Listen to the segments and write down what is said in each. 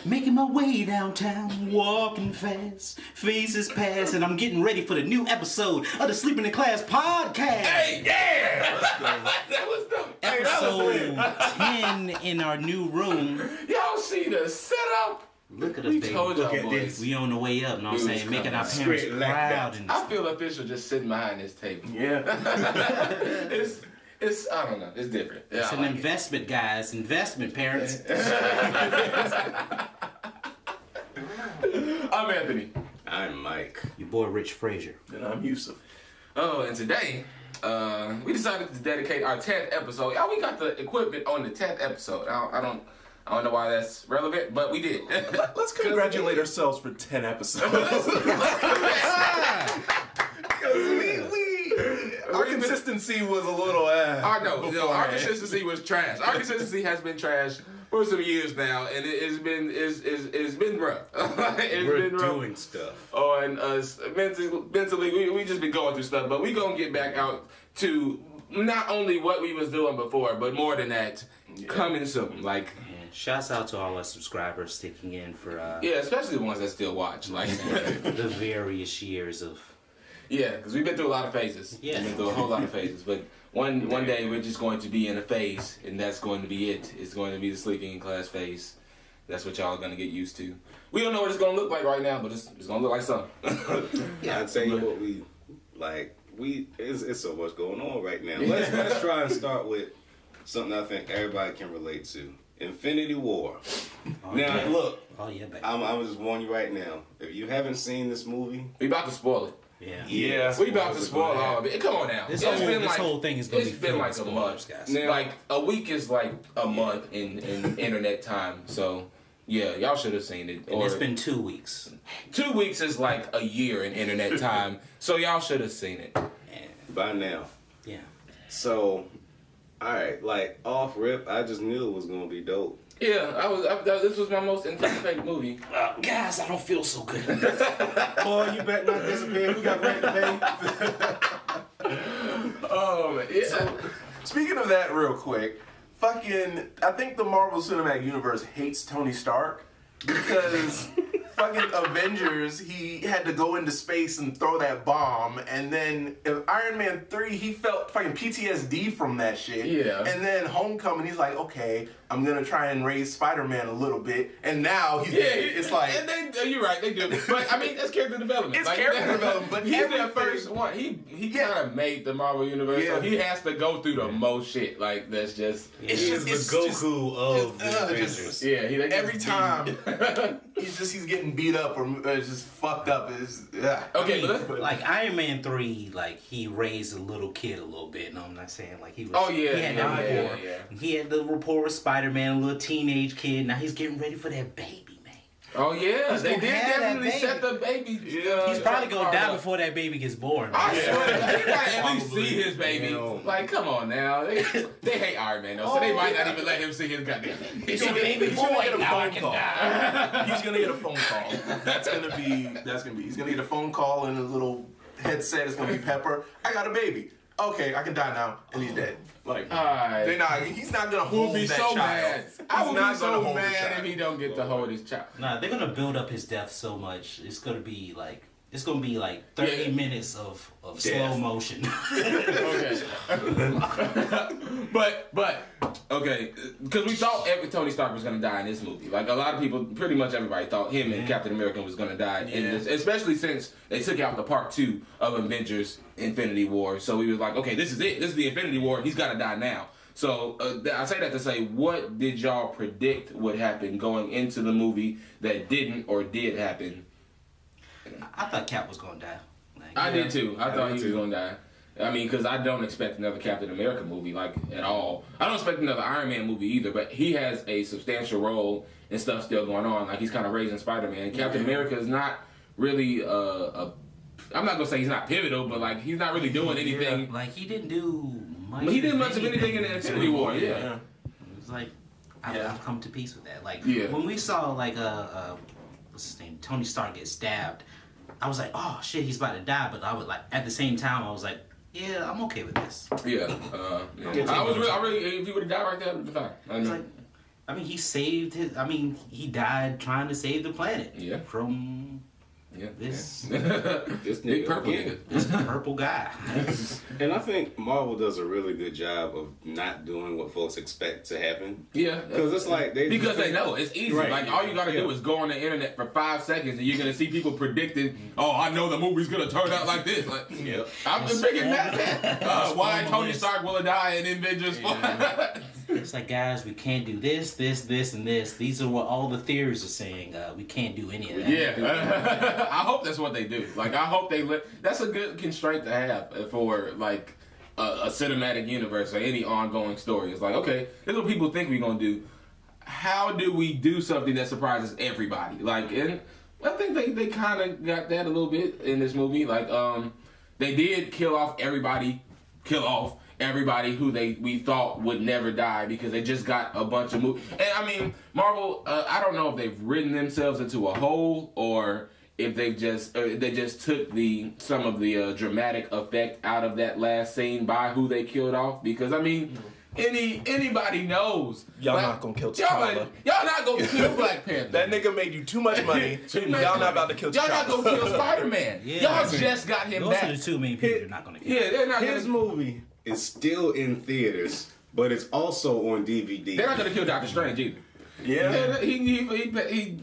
Making my way downtown, walking fast, faces pass, and I'm getting ready for the new episode of the Sleeping in Class podcast. Hey, yeah! That was dope. Episode 10 in our new room. Y'all see the setup? Look at us, baby. Told y'all Look at boys. this. We on the way up, know what I'm saying? Making our parents Straight like proud. that. And I feel official just sitting behind this table. Yeah. It's I don't know. It's different. Yeah, it's I an like investment, guys. Investment, parents. I'm Anthony. I'm Mike. Your boy, Rich Frazier. And I'm Yusuf. Oh, and today, we decided to dedicate our 10th episode. Y'all, we got the equipment on the 10th episode. I don't know why that's relevant, but we did. Let's congratulate ourselves for 10 episodes. Our consistency was a little I know. Our beforehand. consistency was trash. Our consistency has been trash for some years now, and it's been rough. We're doing stuff. On us mentally, we just been going through stuff, but we gonna get back out to not only what we was doing before, but more than that, coming soon. Like, Shouts out to all our subscribers sticking in for yeah, especially the ones that still watch. Like, the various years of. yeah, because we've been through a lot of phases. Yeah. We've been through a whole lot of phases, but one day we're just going to be in a phase, and that's going to be it. It's going to be the sleeping in class phase. That's what y'all are gonna get used to. We don't know what it's gonna look like right now, but it's gonna look like something. Yeah, I'd say what we like. It's so much going on right now. Let's try and start with something I think everybody can relate to: Infinity War. Now, look, Oh yeah, baby. I'm just warning you right now. If you haven't seen this movie, We about to spoil it. Yeah. We about to spoil all of it. Come on now. This It's whole thing is gonna be it's been filled like with a spoilers, month. guys. Now- Like a week is like a month in internet time. So yeah, y'all should have seen it. And it's been 2 weeks. 2 weeks is like a year in internet time. So y'all should have seen it. by now. Yeah. So, all right, like off rip, I just knew it was gonna be dope. Yeah, this was my most anticipated movie. Guys, I don't feel so good. Boy, you better not disappear. We got rent to pay. Oh man, yeah. So, speaking of that real quick, I think the Marvel Cinematic Universe hates Tony Stark because fucking Avengers, he had to go into space and throw that bomb, and then in Iron Man 3, he felt fucking PTSD from that shit. Yeah. And then Homecoming, he's like, okay, I'm gonna try and raise Spider-Man a little bit, and now he's it's like... And you're right, they do. But I mean, that's character development. It's character development, but he's everything- the first one. He kind of made the Marvel universe, so he has to go through the most shit. Like that's just. It's He just is the Goku of the just- Avengers. Yeah, every time he's getting beat up or just fucked up. Okay, but Like Iron Man 3, like he raised a little kid a little bit. No, I'm not saying like he was. Oh, yeah, he had yeah, that yeah, rapport. yeah. He had the rapport with Spider-Man, a little teenage kid. Now he's getting ready for that baby, man. oh yeah, He's they gonna did have that definitely baby. set the baby. He's probably gonna die up. before that baby gets born. I Man. swear, he gotta at least Probably. see his baby. Yeah. Like, come on now, they hate Iron Man though, so they might not even let him see his goddamn baby. It's a baby He's gonna boy. get a Now I phone can call. die. He's gonna get a phone call. That's gonna be. He's gonna get a phone call and a little headset. It's gonna be Pepper. I got a baby. Okay, I can die now, and he's dead. Like Alright. they're not. He's not gonna We'll hold be that so child. mad. I He's would not be gonna so hold the mad child. if he don't get to hold his child. Nah, they're gonna build up his death so much. It's gonna be like 30 minutes of slow motion. Okay. but okay, because we thought Tony Stark was gonna die in this movie. Like a lot of people, pretty much everybody thought him and Captain America was gonna die in this, especially since they took out the part 2 of Avengers: Infinity War. So we was like, okay, this is it. This is the Infinity War. He's gotta die now. So I say that to say, what did y'all predict would happen going into the movie that didn't or did happen? I thought Cap was gonna die. Like, I did too. I thought he was too. gonna die. I mean, because I don't expect another Captain America movie, like, at all. I don't expect another Iron Man movie either, but he has a substantial role and stuff still going on. Like, he's kind of raising Spider-Man. Captain America is not really I'm not gonna say he's not pivotal, but, like, he's not really doing anything. Like he didn't do much. He didn't much of anything in the Infinity War, yeah. It was like I've come to peace with that. Like Yeah. when we saw like what's his name, Tony Stark get stabbed, I was like, oh shit, he's about to die. But I would like at the same time I was like, yeah, I'm okay with this. Yeah. I really, if he would have died right there, it would have been fine. I It's know. like I mean, he saved his. I mean, he died trying to save the planet. Yeah. From this This big nigga purple again. nigga. this purple guy. And I think Marvel does a really good job of not doing what folks expect to happen. Yeah, Because it's like they know it's easy. Right. Like all you gotta do is go on the internet for 5 seconds, and you're gonna see people predicting, "Oh, I know the movie's gonna turn out like this." Like, Yep. I'm just making that. Why Tony Stark will die in Avengers? It's like, guys, we can't do this, and this. These are what all the theories are saying. We can't do any of that. Yeah, I hope that's what they do. Like, I hope they that's a good constraint to have for like a cinematic universe or any ongoing story. It's like, okay, this is what people think we're gonna do. How do we do something that surprises everybody? Like, and I think they kind of got that a little bit in this movie. Like, they did kill off everybody who we thought would never die because they just got a bunch of movies. And I mean, Marvel, I don't know if they've written themselves into a hole or if they just took some of the dramatic effect out of that last scene by who they killed off. Because I mean, anybody knows Y'all not gonna kill T'Challa. Y'all not gonna kill Black Panther. That nigga made you too much money. Y'all not about to kill Y'all not T'Challa. gonna kill Spider-Man. Yeah. Y'all just got him Those back. are the two main people you're not going to kill. Yeah, they're not His gonna. movie is still in theaters, but it's also on DVD. They're not gonna kill Doctor Strange either. Yeah. He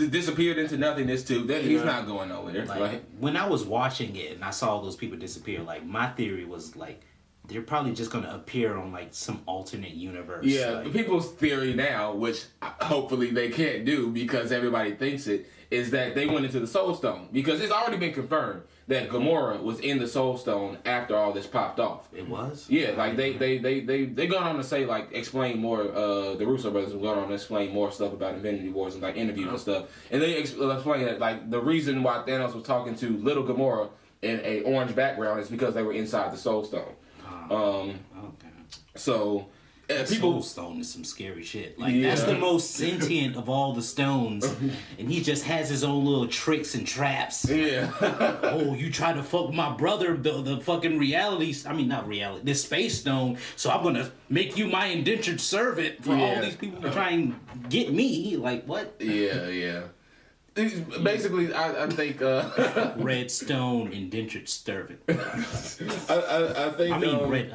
disappeared into nothingness too. He's not going nowhere. Like, when I was watching it and I saw those people disappear, like, my theory was, like, they're probably just going to appear on, like, some alternate universe. Yeah, like, people's theory now, which hopefully they can't do because everybody thinks it, is that they went into the Soul Stone. Because it's already been confirmed that Gamora was in the Soul Stone after all this popped off. It was? Yeah, like they gone on to say, like, explain more, the Russo brothers have gone on to explain more stuff about Infinity Wars and, like, interviews and stuff. And they explain that, like, the reason why Thanos was talking to little Gamora in a orange background is because they were inside the Soul Stone. Okay. So Soul Stone is some scary shit. Like, that's the most sentient of all the stones, and he just has his own little tricks and traps. Yeah. Oh, you try to fuck my brother, the fucking reality. I mean, not reality. The space stone. So I'm gonna make you my indentured servant for all these people to try and get me. Like, what? Yeah. Basically, I think. Red Stone indentured servant. I think. I mean, red.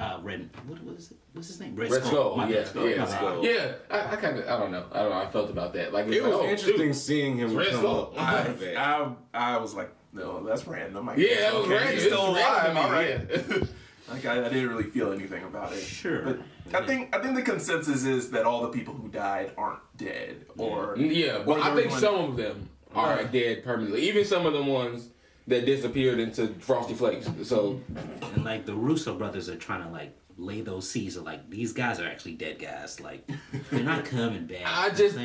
What was it? What's his name? Red Skull. My Yeah. bad, Skull. Yeah. Skull. Yeah. I kind of. I don't know. I felt about that. Like, It was like, interesting seeing him Red come Skull. up out of that. I was like, no, that's random. I Yeah, guess. that was Okay, random. he's still It was random alive. to All me, right. yeah. Like I didn't really feel anything about it. Sure. But I think the consensus is that all the people who died aren't dead or Yeah, but I or think everyone- some of them are dead permanently. Even some of the ones that disappeared into Frosty Flakes. So, And like the Russo brothers are trying to like lay those seeds of like these guys are actually dead guys. Like they're not coming back. I didn't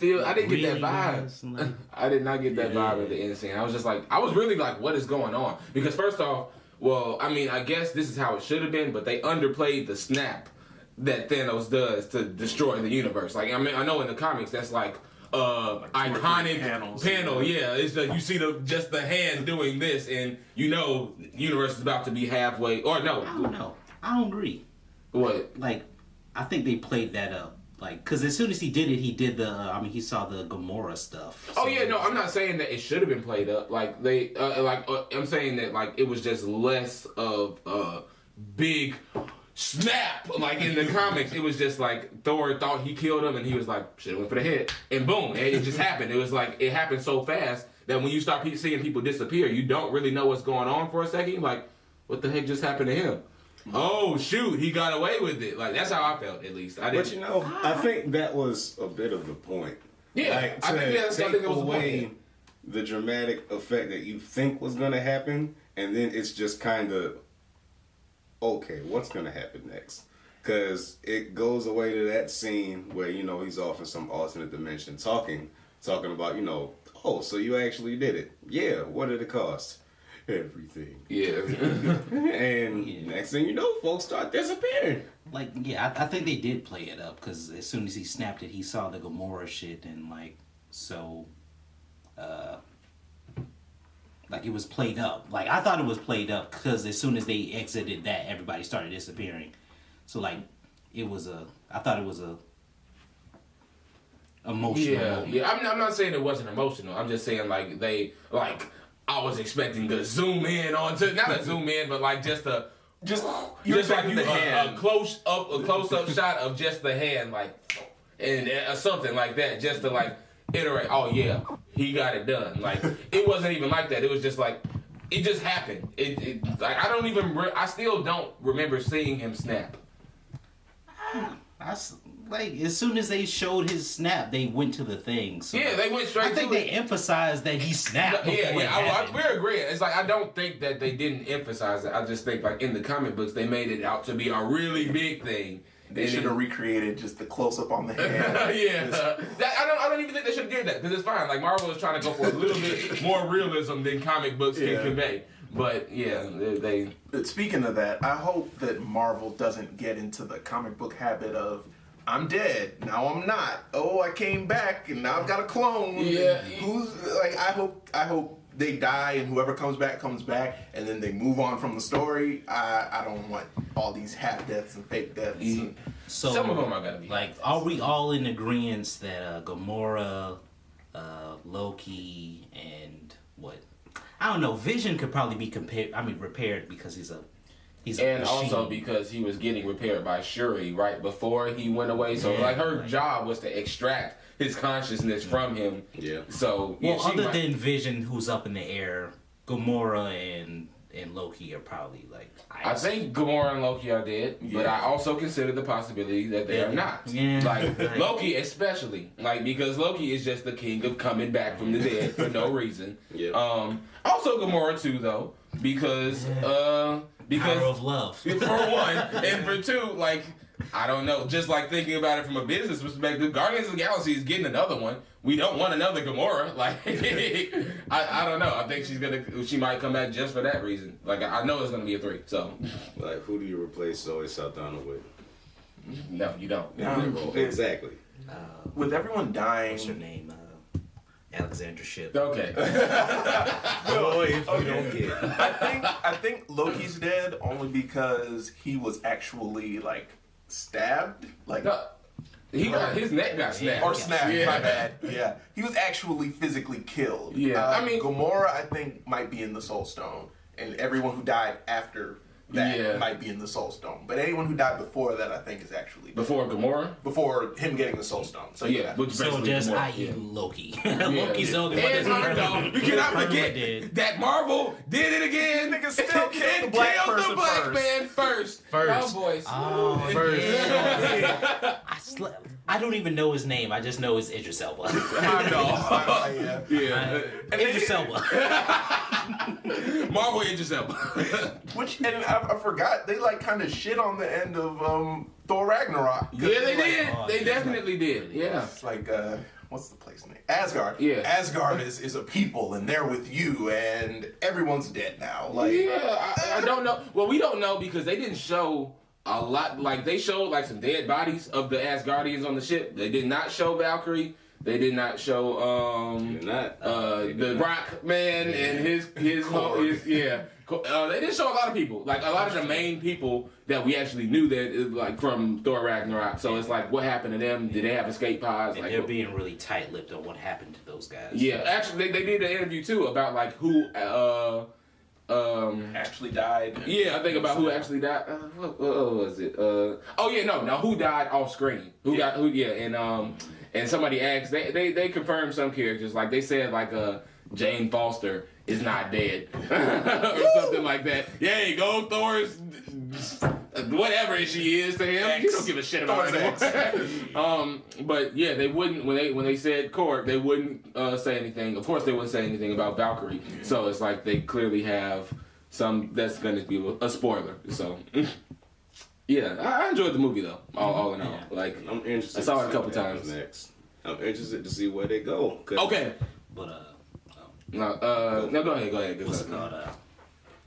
get that Really, vibe. guys? Like, I did not get that vibe at the end scene. I was just like, I was really like, what is going on? Because first off, well, I mean, I guess this is how it should have been, but they underplayed the snap that Thanos does to destroy the universe. Like, I mean, I know in the comics that's like iconic panel. Yeah, it's like you see just the hand doing this, and you know, the universe is about to be halfway. Or no, I don't know. I don't agree. What? Like, I think they played that up. Like, because as soon as he did it, he did the. he saw the Gamora stuff. Oh So yeah, no, I'm not saying that it should have been played up. Like they, I'm saying that like it was just less of a big snap. Like in the comics, it was just like Thor thought he killed him, and he was like, "Shit, went for the head," and boom, it just happened. It was like it happened so fast that when you start seeing people disappear, you don't really know what's going on for a second. Like, what the heck just happened to him? Oh shoot, he got away with it. Like that's how I felt, at least. But you know, I think that was a bit of the point. Yeah, Like, I think take it was away the point. the dramatic effect that you think was gonna happen, and then it's just kind of okay. What's gonna happen next? Because it goes away to that scene where he's off in some alternate dimension talking about oh, so you actually did it? Yeah. What did it cost? Everything. Yeah. And next thing you know, folks start disappearing. Like, yeah, I think they did play it up because as soon as he snapped it, he saw the Gamora shit and like, so, like it was played up. Like I thought it was played up because as soon as they exited that, everybody started disappearing. So like, I thought it was a emotional. Yeah. I'm not saying it wasn't emotional. I'm just saying I was expecting to zoom in onto not a zoom in, but like just like a close up shot of just the hand, like and something like that, just to like iterate. Oh yeah, he got it done. Like it wasn't even like that. It was just like it just happened. It like I still don't remember seeing him snap. Like as soon as they showed his snap, they went to the thing. So yeah, they went straight. I think they emphasized that he snapped. We're agreeing. It's like I don't think that they didn't emphasize it. I just think like in the comic books they made it out to be a really big thing. They should have recreated just the close up on the hand. Yeah, I don't even think they should have did that because it's fine. Like Marvel is trying to go for a little bit more realism than comic books can convey. But yeah, they. But speaking of that, I hope that Marvel doesn't get into the comic book habit of I'm dead, now I'm not. Oh, I came back and now I've got a clone. Yeah. Who's like I hope they die and whoever comes back and then they move on from the story. I don't want all these half deaths and fake deaths. So some of them are gonna be like, are we all in agreement that Gamora, Loki, and what? I don't know. Vision could probably be repaired because he's a and machine. also because he was getting repaired by Shuri right before he went away. So like her job was to extract his consciousness from him. Yeah. So than Vision, who's up in the air, Gamora and Loki are probably like. I think Gamora and Loki are dead, but I also consider the possibility that they are not. Yeah. Like Loki especially, like because Loki is just the king of coming back from the dead for no reason. Yeah. Also Gamora too though, because Power of love. For one, and for two, like I don't know, just like thinking about it from a business perspective, Guardians of the Galaxy is getting another one. We don't want another Gamora. Like I don't know. I think she might come back just for that reason. Like I know it's gonna be a 3. So like who do you replace Zoe Saldana with? No, you don't. Exactly. With everyone dying. What's her name? Alexander Shipp. Okay. Boy, if you don't get it. I think Loki's dead only because he was actually like stabbed. Like his neck got snapped. Or snapped, my bad. Yeah. He was actually physically killed. Yeah. I mean Gamora I think might be in the Soul Stone. And everyone who died after that might be in the Soul Stone. But anyone who died before that I think is actually before Gamora? Before him getting the Soul Stone. So So just Loki. Loki's the only one that's Marvel. You cannot forget that Marvel did it again. Nigga still killed the black person man first. Oh boys. I don't even know his name. I just know it's Idris Elba. I know. Yeah. Idris Elba. Marvel Idris Elba. Which, and I forgot, they like kind of shit on the end of Thor Ragnarok. Yeah, they did. They definitely did. Yeah. It's like, what's the place name? Asgard. Yeah. Asgard is a people and they're with you and everyone's dead now. Like, I don't know. Well, we don't know because they didn't show a lot. Like they showed like some dead bodies of the Asgardians on the ship. They did not show Valkyrie. They did not show the Rock Man and his They didn't show a lot of people. Like a lot of the main people that we actually knew that like from Thor Ragnarok. So it's like what happened to them? Did they have escape pods? And like, they're being really tight-lipped on what happened to those guys. Yeah, actually they did an interview too about like who actually died. Yeah, I think about who actually died. What was it? Who died off screen? And somebody asked, they confirmed some characters, like they said like Jane Foster is not dead or something like that. Yeah, go Thor's whatever she is to him. You don't give a shit about it. But yeah, they wouldn't when they said Korg, they wouldn't say anything. Of course, they wouldn't say anything about Valkyrie. So it's like they clearly have some that's going to be a spoiler. So. Yeah, I enjoyed the movie though. All in all, like I'm interested. I saw it a couple times. Next, I'm interested to see where they go. Okay, but no, go ahead. What's it called?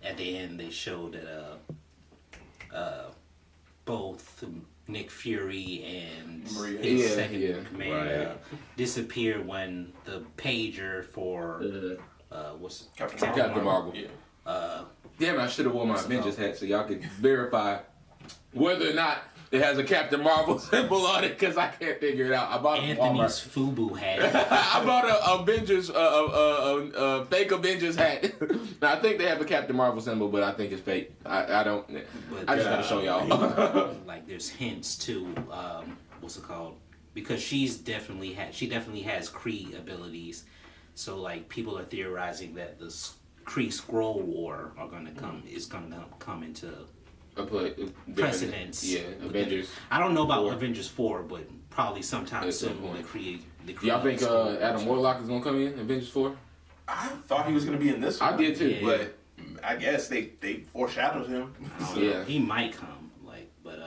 At the end, they showed that both Nick Fury and his second in command disappeared when the pager for what's Captain Marvel. Damn, I should have worn my Avengers hat so y'all could verify whether or not It has a Captain Marvel symbol on it because I can't figure it out. I bought Anthony's FUBU hat. I bought a Avengers, fake Avengers hat. Now, I think they have a Captain Marvel symbol, but I think it's fake. I don't. I just gotta show y'all. Like there's hints to what's it called? Because she definitely has Kree abilities. So like people are theorizing that the Kree Skrull War is gonna come into precedence. Yeah, Avengers. I don't know about 4. Avengers 4, but probably sometime soon the Kree. Y'all think Adam Warlock is gonna come in Avengers 4? I thought he was gonna be in this one. I did too, but I guess they foreshadowed him. Yeah, he might come. But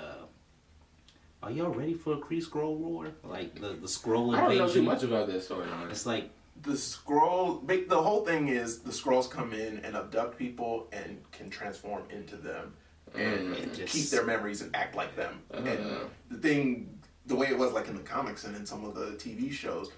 are y'all ready for a Kree Skrull War? Like the Skrull invasion? I don't know too much about that story. It's like the Skrull. The whole thing is the Skrulls come in and abduct people and can transform into them and keep their memories and act like them. And the way it was like in the comics and in some of the TV shows,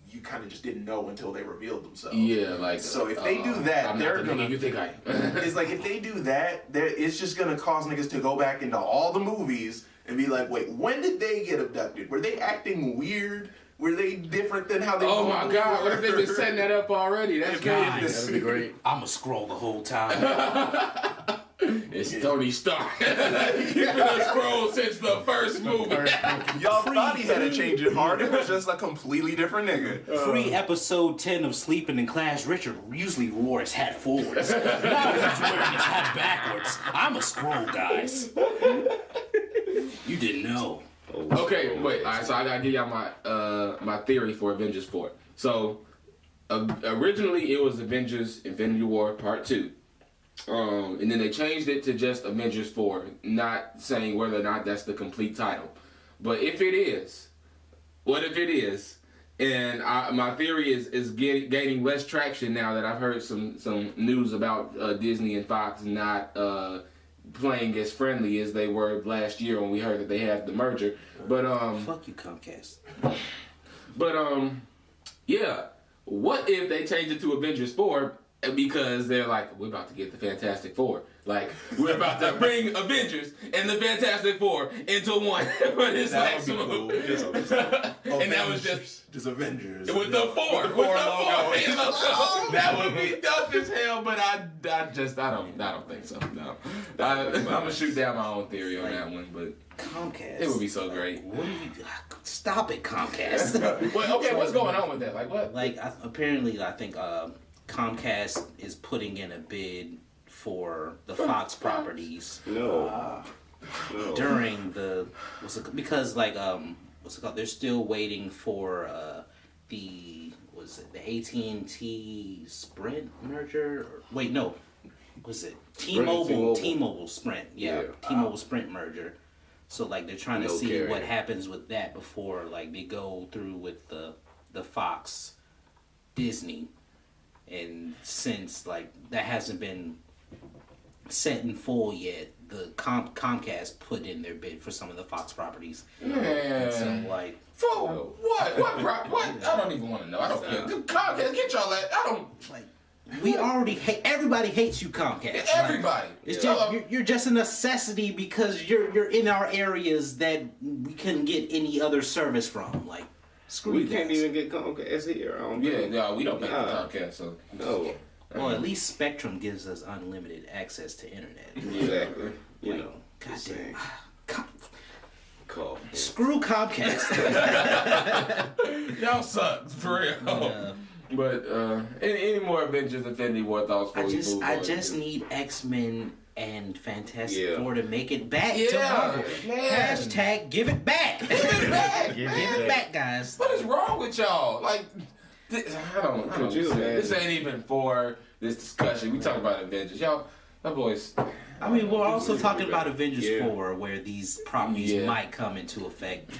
you kind of just didn't know until they revealed themselves. Yeah, like so if they do that, they're gonna. You think I? It's like if they do that, it's just gonna cause niggas to go back into all the movies and be like, wait, when did they get abducted? Were they acting weird? Were they different than how they? Oh my God! What if they've been setting that up already? That's God, that'd be great. I'm a Skrull the whole time. It's Tony Stark. He's been a Skrull since the first movie. Y'all thought he had a change of heart. It was just a completely different nigga. Pre-episode 10 of Sleeping in Class, Richard usually wore his hat forwards. Now he's wearing his hat backwards. I'm a Skrull, guys. You didn't know. Okay, wait. All right, so I gotta give y'all my theory for Avengers 4. So originally it was Avengers Infinity War Part 2. And then they changed it to just Avengers 4, not saying whether or not that's the complete title. But if it is, what if it is? And my theory is gaining less traction now that I've heard some news about Disney and Fox not playing as friendly as they were last year when we heard that they had the merger. But fuck you, Comcast. But yeah. What if they change it to Avengers 4? Because they're like, we're about to get the Fantastic Four. Like, we're about to bring Avengers and the Fantastic Four into one for this next movie. And that was just Avengers. With the four. With the four. That would be dope as hell, but I don't think so. No. I'm going to shoot down my own theory on that one, but Comcast. It would be so great. What do you... Stop it, Comcast. Well, okay, what's going on with that? Like, what? Like, apparently, I think... Comcast is putting in a bid for the Fox properties. No. During the because like what's it called? They're still waiting for the AT&T Sprint merger. Wait, no. Was it T-Mobile Sprint? Yeah, T-Mobile Sprint merger. So like they're trying to see what happens with that before like they go through with the Fox Disney. And since like that hasn't been set in full yet, the Comcast put in their bid for some of the Fox properties. Man, so like for what? What? I don't even want to know. I don't care. Comcast, get y'all that. I don't like. We already hate. Everybody hates you, Comcast. Everybody. Like, it's just you're just a necessity because you're in our areas that we couldn't get any other service from. Like. We can't even get Comcast here. We don't pay for Comcast, so no. Well, at least Spectrum gives us unlimited access to internet. Exactly. You know. Goddamn. Call. Screw Comcast. Y'all suck for real. But any more Avengers Infinity War thoughts before we move on? I just need X-Men and Fantastic Four to make it back to Marvel. Hashtag give it back. Give it back. Give it back, guys. What is wrong with y'all? Like, I don't know. This ain't even for this discussion. We talk about Avengers. Y'all, my boys. I mean, we're also talking about Avengers 4, where these properties might come into effect,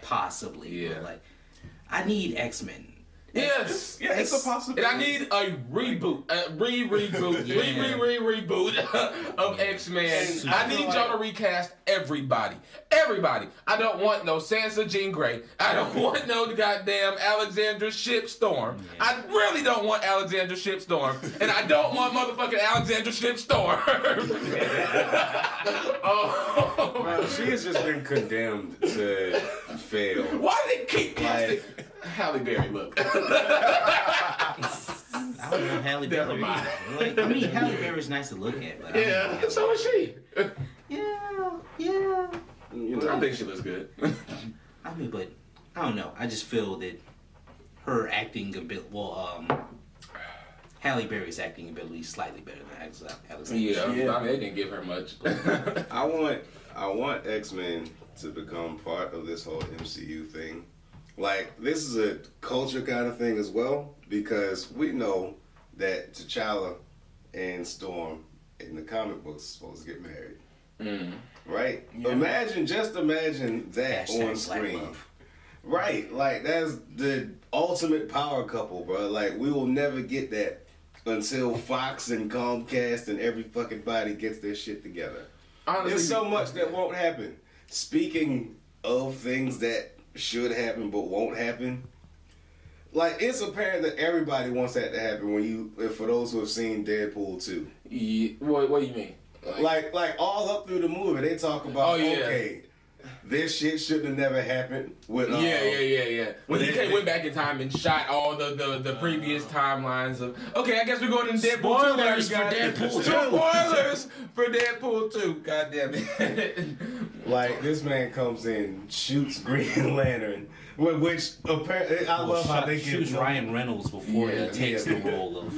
possibly. Yeah. But like, I need X-Men. Yes. Yeah, it's a possibility. And I need a reboot, reboot of X-Men. I need y'all to recast everybody. Everybody. I don't want no Sansa Jean Grey. I don't want no goddamn Alexandra Shipstorm. I really don't want Alexandra Shipstorm. And I don't want motherfucking Alexandra Shipstorm. Well, she has just been condemned to fail. Why do they keep casting Halle Berry? Look. I don't know Halle Never Berry. mind. Like, I mean, Halle Berry's nice to look at, but Yeah, so is she. yeah. You know, I think she looks good. I mean, but I don't know. I just feel that her acting ability, Halle Berry's acting ability is slightly better than Alexander. Yeah, I mean, they didn't give her much. I want X-Men to become part of this whole MCU thing. Like, this is a culture kind of thing as well, because we know that T'Challa and Storm in the comic books are supposed to get married. Right? Yeah. Imagine that on screen. Right, like, that's the ultimate power couple, bro. Like, we will never get that until Fox and Comcast and every fucking body gets their shit together. Honestly, there's so much that won't happen. Speaking of things that should happen but won't happen, like, it's apparent that everybody wants that to happen for those who have seen Deadpool 2. Yeah, what do you mean? Like all up through the movie, they talk about, okay, this shit shouldn't have never happened. With, yeah. When he went back in time and shot all the previous timelines of, okay, I guess we're going to Deadpool 2. Spoilers for Deadpool 2. Spoilers for Deadpool 2. God damn it. Like, this man comes in, shoots Green Lantern, which apparently, I love how they shoots Ryan Reynolds before he takes the role of...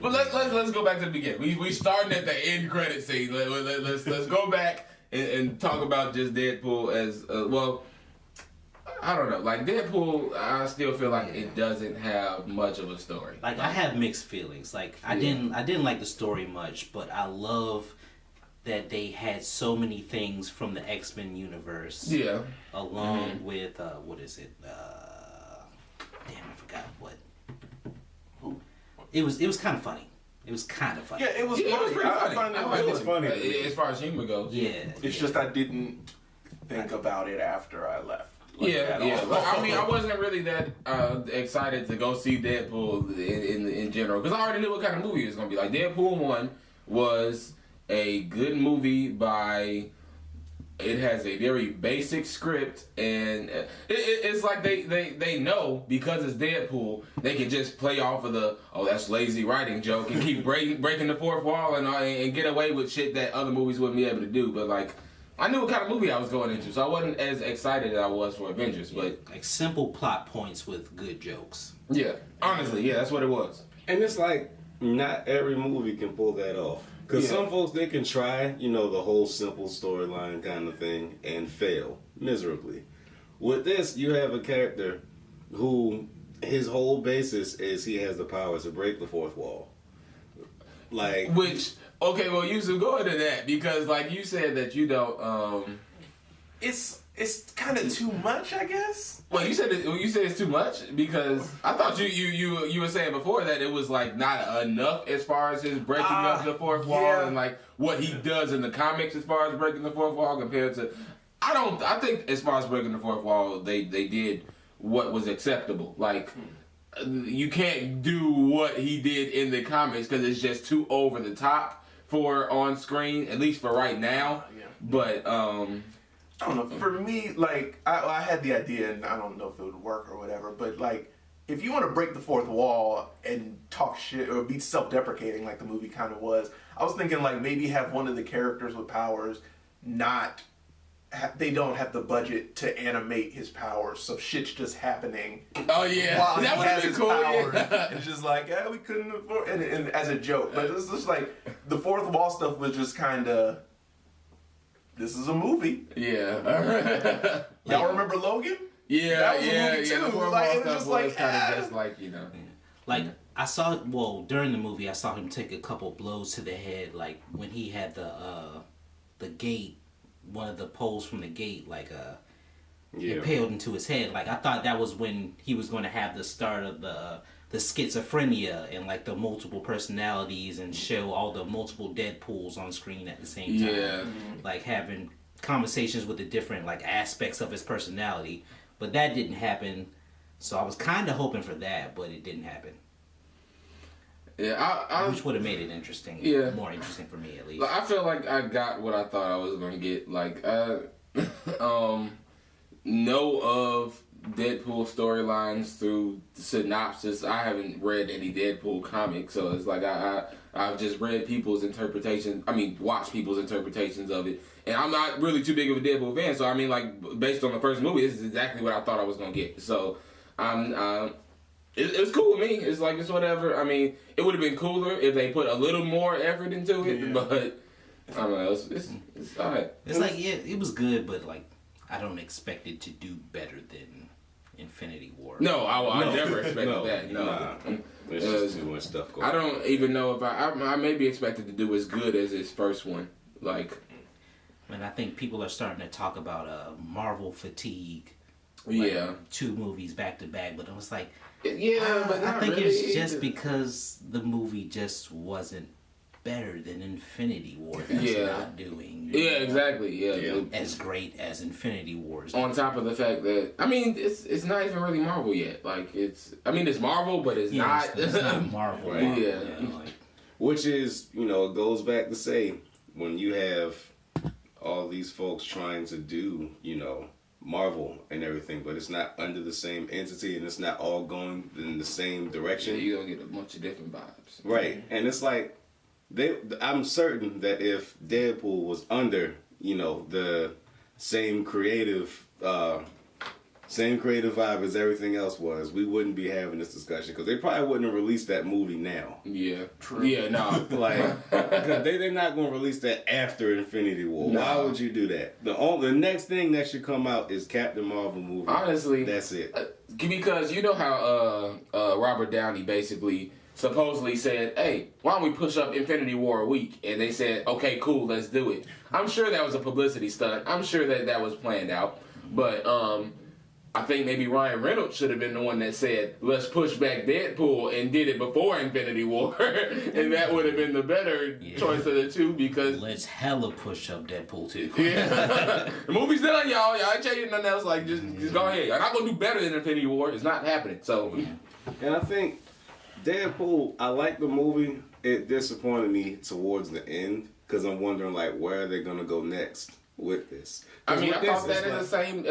But let's go back to the beginning. We starting at the end credit scene. Let's go back and talk about just Deadpool as well. I don't know. Like, Deadpool, I still feel like it doesn't have much of a story. Like, I have mixed feelings. Like, I didn't like the story much, but I love that they had so many things from the X-Men universe. Yeah. Along with what is it? Damn, I forgot what. It was kind of funny. It was kind of funny. Yeah, it was funny. It was pretty funny. It was funny. As far as humor goes. Yeah. It's just I didn't think about it after I left. Yeah. Like, I mean, I wasn't really that excited to go see Deadpool in general, because I already knew what kind of movie it was going to be. Like, Deadpool 1 was a good movie by... It has a very basic script, and it's like they know, because it's Deadpool, they can just play off of the, oh, that's lazy writing joke, and keep breaking the fourth wall and get away with shit that other movies wouldn't be able to do. But, like, I knew what kind of movie I was going into, so I wasn't as excited as I was for Avengers. But like, simple plot points with good jokes. Yeah, honestly, yeah, that's what it was. And it's like, not every movie can pull that off. Because some folks, they can try, the whole simple storyline kind of thing and fail miserably. With this, you have a character who, his whole basis is he has the power to break the fourth wall. Like... Which, okay, well, you should go into that, because, like, you said that you don't, It's kind of too much, I guess. Well, you said it's too much, because I thought you were saying before that it was, like, not enough as far as his breaking of the fourth wall and, like, what he does in the comics as far as breaking the fourth wall compared to... I think as far as breaking the fourth wall, they did what was acceptable. Like, you can't do what he did in the comics because it's just too over the top for on screen, at least for right now. But I don't know. For me, like, I had the idea, and I don't know if it would work or whatever, but, like, if you want to break the fourth wall and talk shit or be self-deprecating like the movie kind of was, I was thinking, like, maybe have one of the characters with powers they don't have the budget to animate his powers, so shit's just happening. Oh, yeah. While that would have been cool. Yeah. It's just like, we couldn't afford it, and as a joke. But it's just like, the fourth wall stuff was just kind of... This is a movie. Yeah. Y'all remember Logan? Yeah, that was a movie too. Like, it was just like, kind of just like, Like, I saw, during the movie, I saw him take a couple blows to the head, like, when he had the gate, one of the poles from the gate, like, it paled into his head. Like, I thought that was when he was going to have the start of the schizophrenia and like the multiple personalities and show all the multiple Deadpools on screen at the same time. Yeah. Like having conversations with the different like aspects of his personality. But that didn't happen. So I was kind of hoping for that, but it didn't happen. Yeah, which would have made it interesting. Yeah. More interesting for me, at least. I feel like I got what I thought I was going to get. Like, know of Deadpool storylines through synopsis. I haven't read any Deadpool comics, so it's like I've just read people's interpretations. I mean, watched people's interpretations of it, and I'm not really too big of a Deadpool fan. So I mean, like based on the first movie, this is exactly what I thought I was gonna get. So it's cool with me. It's like it's whatever. I mean, it would have been cooler if they put a little more effort into it, but I don't know. It's alright. It's like it was good, but like I don't expect it to do better than Infinity War. No, I never expected that. No. Nah. There's just too much stuff going on. I don't even know if I may be expected to do as good as his first one. Like, and I think people are starting to talk about Marvel fatigue. Yeah. 2 movies back to back, but I was like, yeah, but I think really it's just because the movie just wasn't better than Infinity War. That's not doing. Yeah, exactly. Yeah. As great as Infinity Wars. On top of the fact that it's not even really Marvel yet. Like it's Marvel, but it's not. It's not Marvel. Right? Yeah. Which is, it goes back to say when you have all these folks trying to do, Marvel and everything, but it's not under the same entity and it's not all going in the same direction. Yeah, you're gonna get a bunch of different vibes. Right, and it's like I'm certain that if Deadpool was under, the same creative vibe as everything else was, we wouldn't be having this discussion because they probably wouldn't have released that movie now. Yeah, true. Yeah, no, because they're not going to release that after Infinity War. No. Why would you do that? The next thing that should come out is Captain Marvel movie. Honestly, that's it. Because you know how Robert Downey basically supposedly said, "Hey, why don't we push up Infinity War a week?" And they said, "Okay, cool, let's do it." I'm sure that was a publicity stunt. I'm sure that was planned out, but I think maybe Ryan Reynolds should have been the one that said, let's push back Deadpool and did it before Infinity War. And that would have been the better choice of the two because... Let's hella push up Deadpool 2. Yeah. The movie's done, y'all. Y'all ain't changing nothing else. Like, just go ahead. You're not going to do better than Infinity War. It's not happening. So... And I think Deadpool, I like the movie. It disappointed me towards the end because I'm wondering, like, where are they going to go next with this? I mean, I thought the same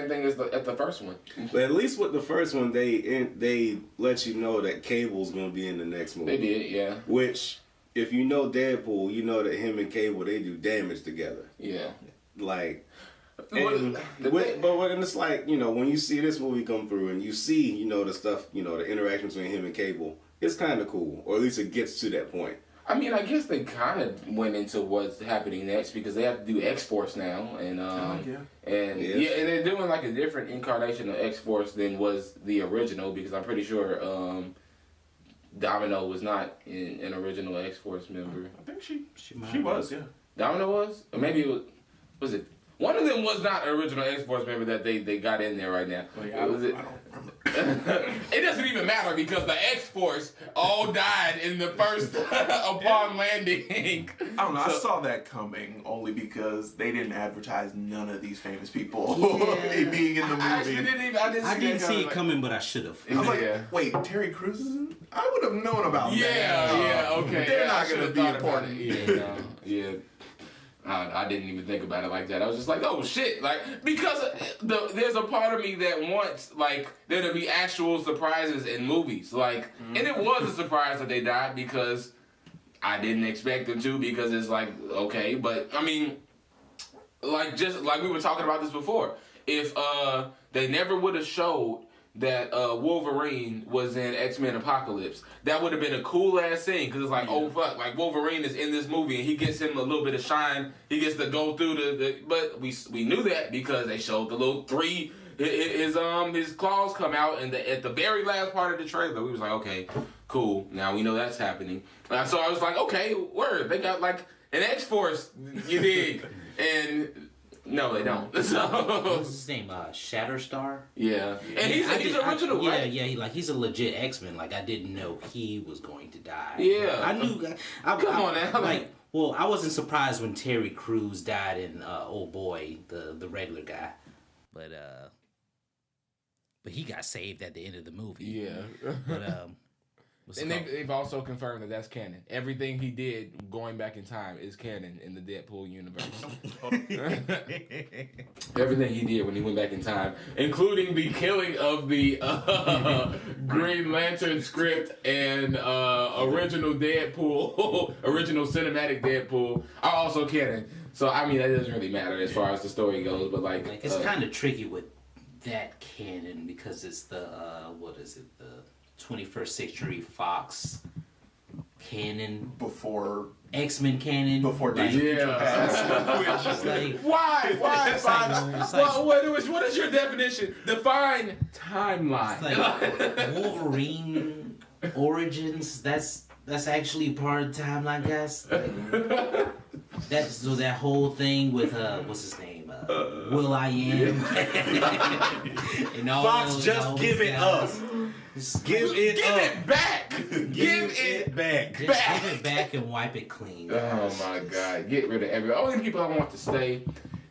thing as the first one. But at least with the first one, they let you know that Cable's gonna be in the next movie. They did, yeah. Which, if you know Deadpool, you know that him and Cable, they do damage together. Yeah. Like, but it's like, when you see this movie come through and you see, the stuff, the interaction between him and Cable, it's kind of cool, or at least it gets to that point. I mean, I guess they kind of went into what's happening next because they have to do X-Force now, and they're doing like a different incarnation of X-Force than was the original because I'm pretty sure Domino was not an original X-Force member. I think she was, yeah. Domino was, or maybe it was it? One of them was not an original X-Force member that they got in there right now. Well, yeah, was it? I don't remember. It doesn't even matter because the X-Force all died in the first upon landing. I don't know. I saw that coming only because they didn't advertise none of these famous people being in the movie. I didn't see it coming, but I should have. I was like, wait, Terry Crews is in? I would have known about that. Yeah, okay. They're not going to be important. Yeah. I didn't even think about it like that. I was just like, oh shit, like because there's a part of me that wants like there to be actual surprises in movies, like, and it was a surprise that they died because I didn't expect them to because it's like okay, but I mean, like just like we were talking about this before, if they never would have showed that Wolverine was in X-Men Apocalypse, that would have been a cool ass scene because it's like, oh fuck, like Wolverine is in this movie and he gets him a little bit of shine. He gets to go through but we knew that because they showed the little his claws come out and at the very last part of the trailer. We was like, okay, cool. Now we know that's happening. So I was like, okay, word. They got like an X-Force, you dig? And No, they don't. So, What's his name? Shatterstar. yeah, and he's original, right? Yeah. He's a legit X-Men. Like, I didn't know he was going to die. Yeah. I knew. Come on now. Like, well, I wasn't surprised when Terry Crews died in Old Boy, the regular guy, but he got saved at the end of the movie. Yeah. But and they've also confirmed that that's canon. Everything he did going back in time is canon in the Deadpool universe. Everything he did when he went back in time, including the killing of the Green Lantern script and original Deadpool, original cinematic Deadpool, are also canon. So, I mean, that doesn't really matter as far as the story goes, but like it's kind of tricky with that canon because it's the, what is it, the 21st Century Fox canon Before X-Men canon Days of Future Past. It's like, why? It's like, What is your definition? Define timeline. it's like Wolverine Origins. That's actually part of the timeline, guys. Like, so that whole thing with what's his name? Will I Am. And all Fox, those, just all give those it guys. up. Just Give it back. Give it back. give it back and wipe it clean. Oh guys. my God! Get rid of every. Only people I want to stay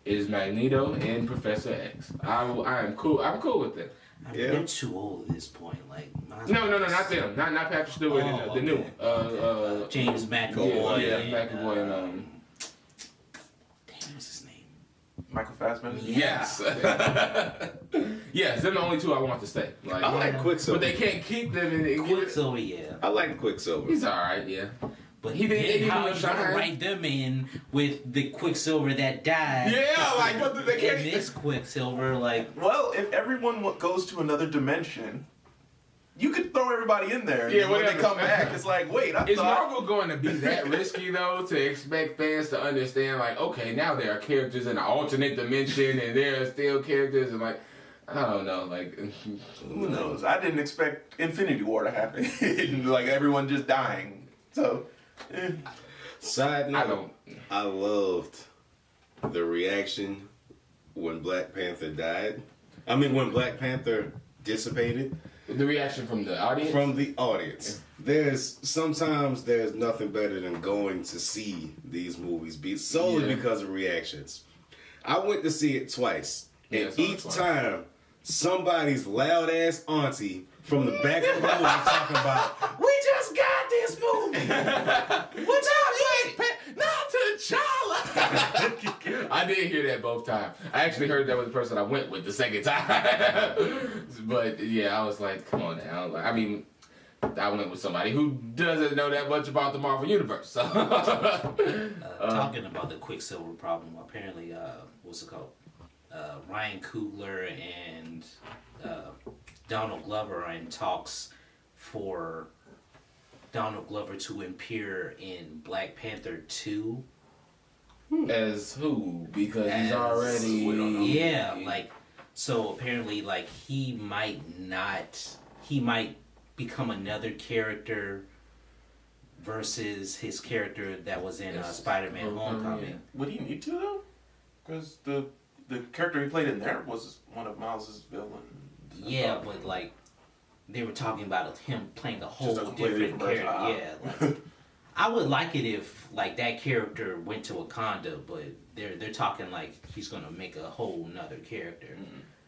is Magneto and Professor X. I am cool. I'm cool with it. I mean, Yeah. they're too old at this point. Like, No, not them. Not Patrick Stewart and the new one. James McAvoy. Yeah, McAvoy and Damn, what's his name? Michael Fassbender. Yes. Yes, they're the only two I want to stay. Like, I like Quicksilver. but they can't keep them in. Quicksilver, yeah. I like Quicksilver. He's all right, yeah. But He didn't- then he how didn't you gonna shine. write them in with the Quicksilver that died? Yeah, like what they And can't. this Quicksilver, like, Well, if everyone goes to another dimension, you could throw everybody in there. And Yeah, then when they whatever. come back, it's like, wait, I Is thought. Marvel going to be that risky though to expect fans to understand? Like, okay, now there are characters in an alternate dimension, and there are still characters, and like, I don't know, like, Who knows? I didn't expect Infinity War to happen. Like everyone just dying. So, Side I note, don't. I loved the reaction when Black Panther died. I mean, when Black Panther dissipated The reaction from the audience. from the audience. Sometimes there's nothing better than going to see these movies solely Yeah. because of reactions. I went to see it twice, Yeah, and I saw it each twice. time somebody's loud ass auntie from the back of the movie talking about, "We just got this movie. What's up, Not T'Challa. I did hear that both times. I actually heard that with the person I went with the second time. But yeah, I was like, come on now. Like, I mean, I went with somebody who doesn't know that much about the Marvel Universe. So. talking about the Quicksilver problem. Apparently, what's it called? Ryan Coogler and Donald Glover are in talks for Donald Glover to appear in Black Panther 2. As who? Because he's As- already. we don't know. Yeah, like, so apparently, like, he might become another character versus his character that was in Spider-Man Homecoming. would he need to though? Because the character he played in there was one of Miles's villains. Yeah, but like they were talking about him playing a whole Just a completely different different character. version. Yeah, like, I would like it if like that character went to Wakanda, but they're talking like he's gonna make a whole nother character.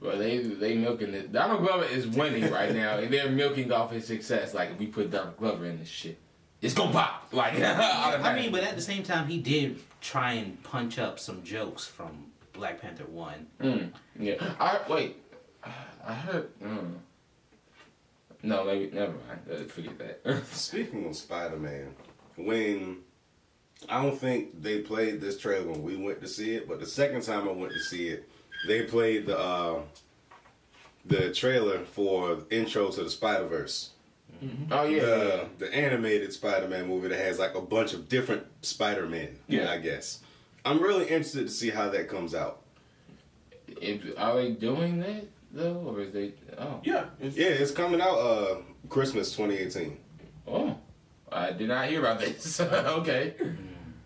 Well, they milking it. Donald Glover is winning right now, and they're milking off his success. Like, if we put Donald Glover in this shit, it's gonna pop. Like, I mean, but at the same time, he did try and punch up some jokes from Black Panther 1. Yeah. I heard. No, maybe never mind. Forget that. Speaking of Spider-Man, when I don't think they played this trailer when we went to see it, but the second time I went to see it, they played the trailer for Intro to the Spider-Verse. Oh yeah. The animated Spider-Man movie that has like a bunch of different Spider-Men, I guess. I'm really interested to see how that comes out. Are they doing that though, or is they? Oh. Yeah. Yeah, it's coming out Christmas 2018. Oh. I did not hear about this. Okay.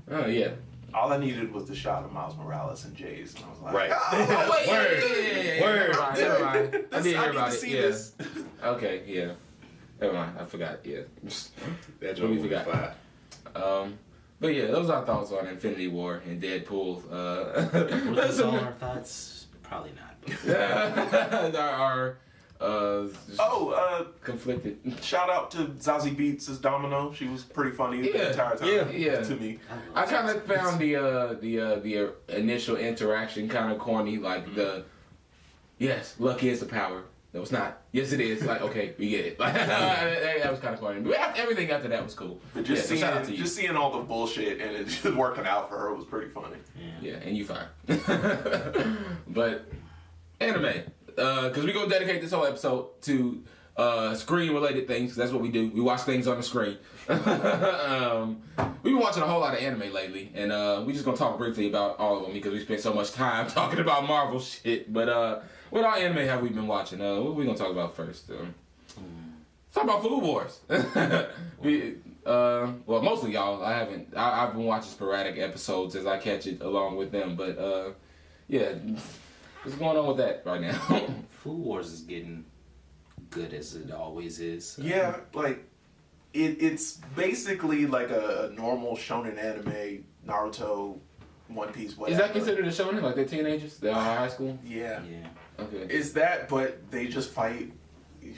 Oh yeah. All I needed was the shot of Miles Morales and Jay's, and I was like, Right. Oh, wait, Word. Never mind. I did hear about to it. see Yeah. this. Okay, yeah. Never mind. I forgot. Yeah. That joke We was forgot. fire. But yeah, those are our thoughts on Infinity War and Deadpool. Were those all our thoughts? Probably not. But. our conflicted. Shout out to Zazie Beetz as Domino. She was pretty funny the entire time. Yeah. To me. I kind of found the initial interaction kind of corny, like the yes, luck is the power. No, it's not. Yes, it is. Like, okay, we get it. Like, that was kind of corny. But everything after that was cool. But just so shout out to you. seeing all the bullshit and it just working out for her was pretty funny. Yeah, and you fine. But anime, because we're gonna dedicate this whole episode to screen-related things. 'Cause that's what we do. We watch things on the screen. We've been watching a whole lot of anime lately, and we're just gonna talk briefly about all of them because we spent so much time talking about Marvel shit. But what all anime have we been watching? What are we gonna talk about first? Talk about Food Wars. Well, mostly y'all. I've been watching sporadic episodes as I catch it along with them. But yeah, what's going on with that right now? Food Wars is getting good as it always is. Yeah, like it's basically like a normal shonen anime, Naruto, One Piece, whatever. Is that considered a shonen? Like they're teenagers? They're all high school? Yeah. Yeah. Okay. Is that, but they just fight,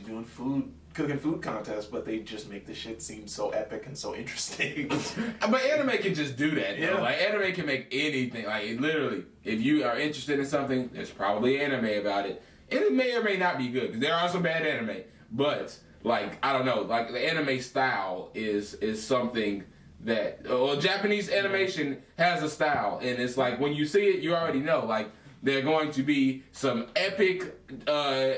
doing cooking food contests, but they just make the shit seem so epic and so interesting. But anime can just do that, though. Yeah. Like, anime can make anything. Like, literally, if you are interested in something, there's probably anime about it. And it may or may not be good, because there are some bad anime. But, like, I don't know. Like, the anime style is something that... Well, Japanese animation has a style. And it's like, when you see it, you already know. Like, there are going to be some epic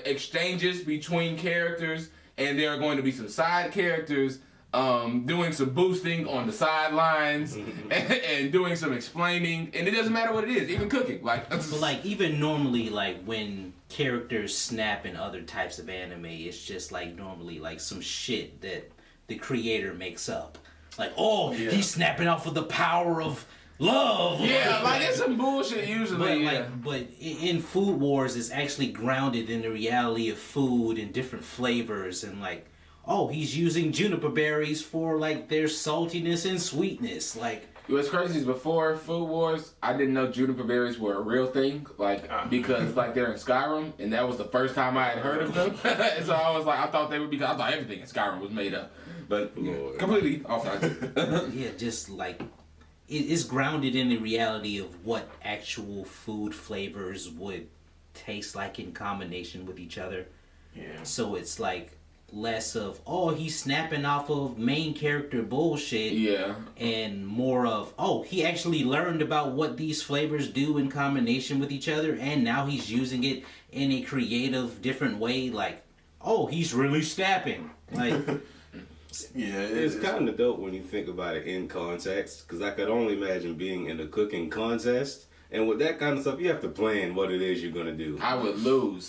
exchanges between characters, and there are going to be some side characters doing some boosting on the sidelines and doing some explaining, and it doesn't matter what it is, even cooking. Like, But like even normally, like when characters snap in other types of anime, it's just like normally like some shit that the creator makes up. Like, oh, he's snapping off of the power of love. yeah, like it's some bullshit usually. But in Food Wars, it's actually grounded in the reality of food and different flavors, and like, oh, he's using juniper berries for like their saltiness and sweetness. Like, What's crazy is before Food Wars, I didn't know juniper berries were a real thing, like because like they're in Skyrim, and that was the first time I had heard of them. So I was like, I thought they would be. I thought everything in Skyrim was made up, but completely off topic. yeah, just like. It's grounded in the reality of what actual food flavors would taste like in combination with each other. Yeah. So it's like less of, oh, he's snapping off of main character bullshit. Yeah. And more of, oh, he actually learned about what these flavors do in combination with each other, and now he's using it in a creative, different way. Like, oh, he's really snapping. Like... Yeah, it's kind of dope when you think about it in context, because I could only imagine being in a cooking contest, and with that kind of stuff, you have to plan what it is you're gonna do. I would lose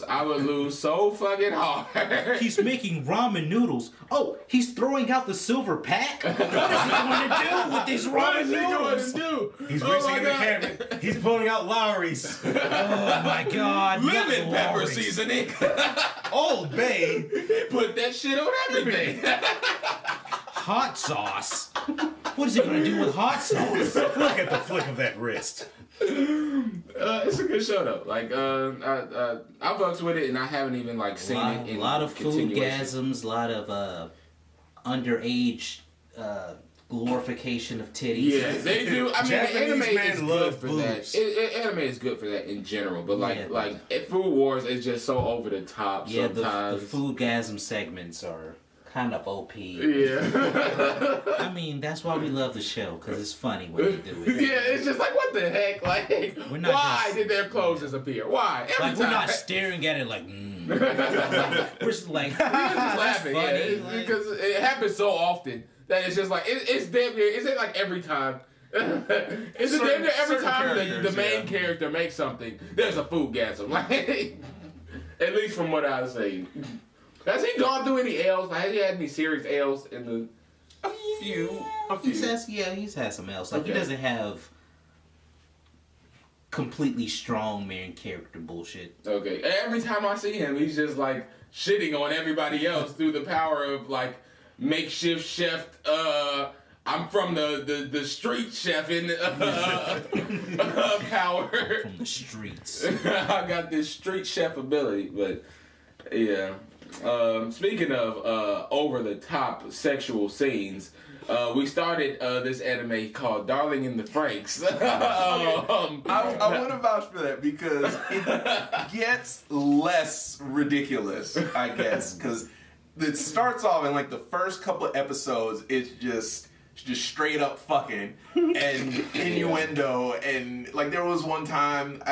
so fucking hard. He's making ramen noodles. Oh, he's throwing out the silver pack? What is he going to do with these ramen noodles? He's reaching in the cabinet. He's pulling out Lowry's. Oh my god. Lemon pepper Lowry's. seasoning. Old Bay. Put that shit on everything. Hot sauce? What is he going to do with hot sauce? Look at the flick of that wrist. It's a good show though. Like I fucks with it, and I haven't even like seen it. In a lot of continuation. foodgasms, a lot of underage glorification of titties. Yeah, they do. I mean, Japanese anime men is good love for boobs. that. Anime is good for that in general, but like Yeah, like Food Wars is just so over the top Yeah, the sometimes. foodgasm segments are kind of OP. Yeah. I mean, that's why we love the show, because it's funny when you do it. Yeah, it's just like, what the heck? Like, We're not why just- did their clothes disappear? Why? Every Like, time. we're not staring at it like, We're just like, We're just laughing, funny, yeah, like- because it happens so often that it's just like, it's damn near, is it like every time? Is it damn near every Certain time the characters, main yeah. character makes something, there's a foodgasm. Like, at least from what I've seen. Has he gone through any L's? Like, has he had any serious L's in the... A few. He's had some else. Like, he Okay. doesn't have completely strong main character bullshit. Okay. Every time I see him, he's just like shitting on everybody else through the power of like makeshift chef. I'm from the street chef in power. From the streets. I got this street chef ability, but yeah. Speaking of over the top sexual scenes, we started this anime called Darling in the Franxx. I want to vouch for that because it gets less ridiculous, I guess, because it starts off in like the first couple of episodes, it's just straight up fucking and innuendo, and like there was one time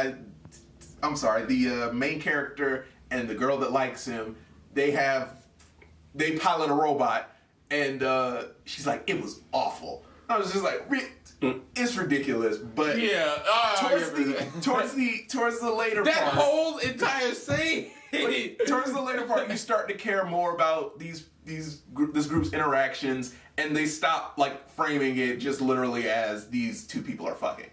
I'm sorry, the main character and the girl that likes him, they pilot a robot, and she's like, it was awful. I was just like, it's ridiculous, but yeah, towards the later that part, whole entire scene. Towards the later part, you start to care more about this group's interactions, and they stop like framing it just literally as these two people are fucking,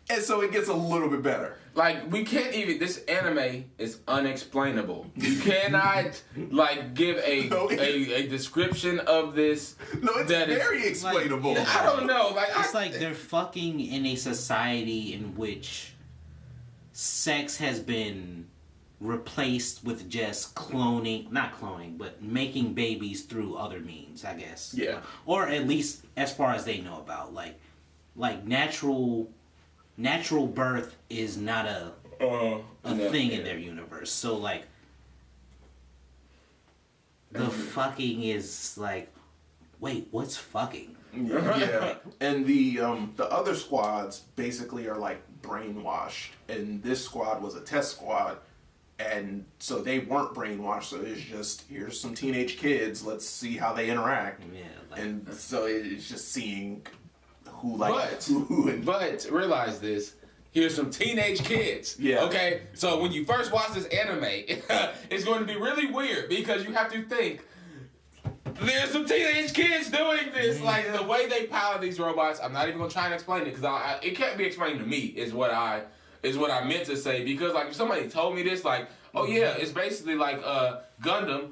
and so it gets a little bit better. Like, we can't even. This anime is unexplainable. You cannot like give a description of this. No, it's very explainable. Like, I don't know. Like, it's like they're fucking in a society in which sex has been replaced with just not cloning, but making babies through other means, I guess. Yeah. Or at least as far as they know about, like natural birth is not a thing in their universe. So like the fucking is like, wait, what's fucking? Yeah. And the other squads basically are like brainwashed, and this squad was a test squad, and so they weren't brainwashed. So it's just, here's some teenage kids, let's see how they interact. Yeah. And so it's just seeing who likes who. And but realize this. Here's some teenage kids. Yeah. Okay? So when you first watch this anime, it's going to be really weird because you have to think, there's some teenage kids doing this. Yeah. Like, the way they pilot these robots, I'm not even going to try and explain it because it can't be explained to me is what I meant to say. Because, like, if somebody told me this, like, oh, yeah, it's basically like Gundam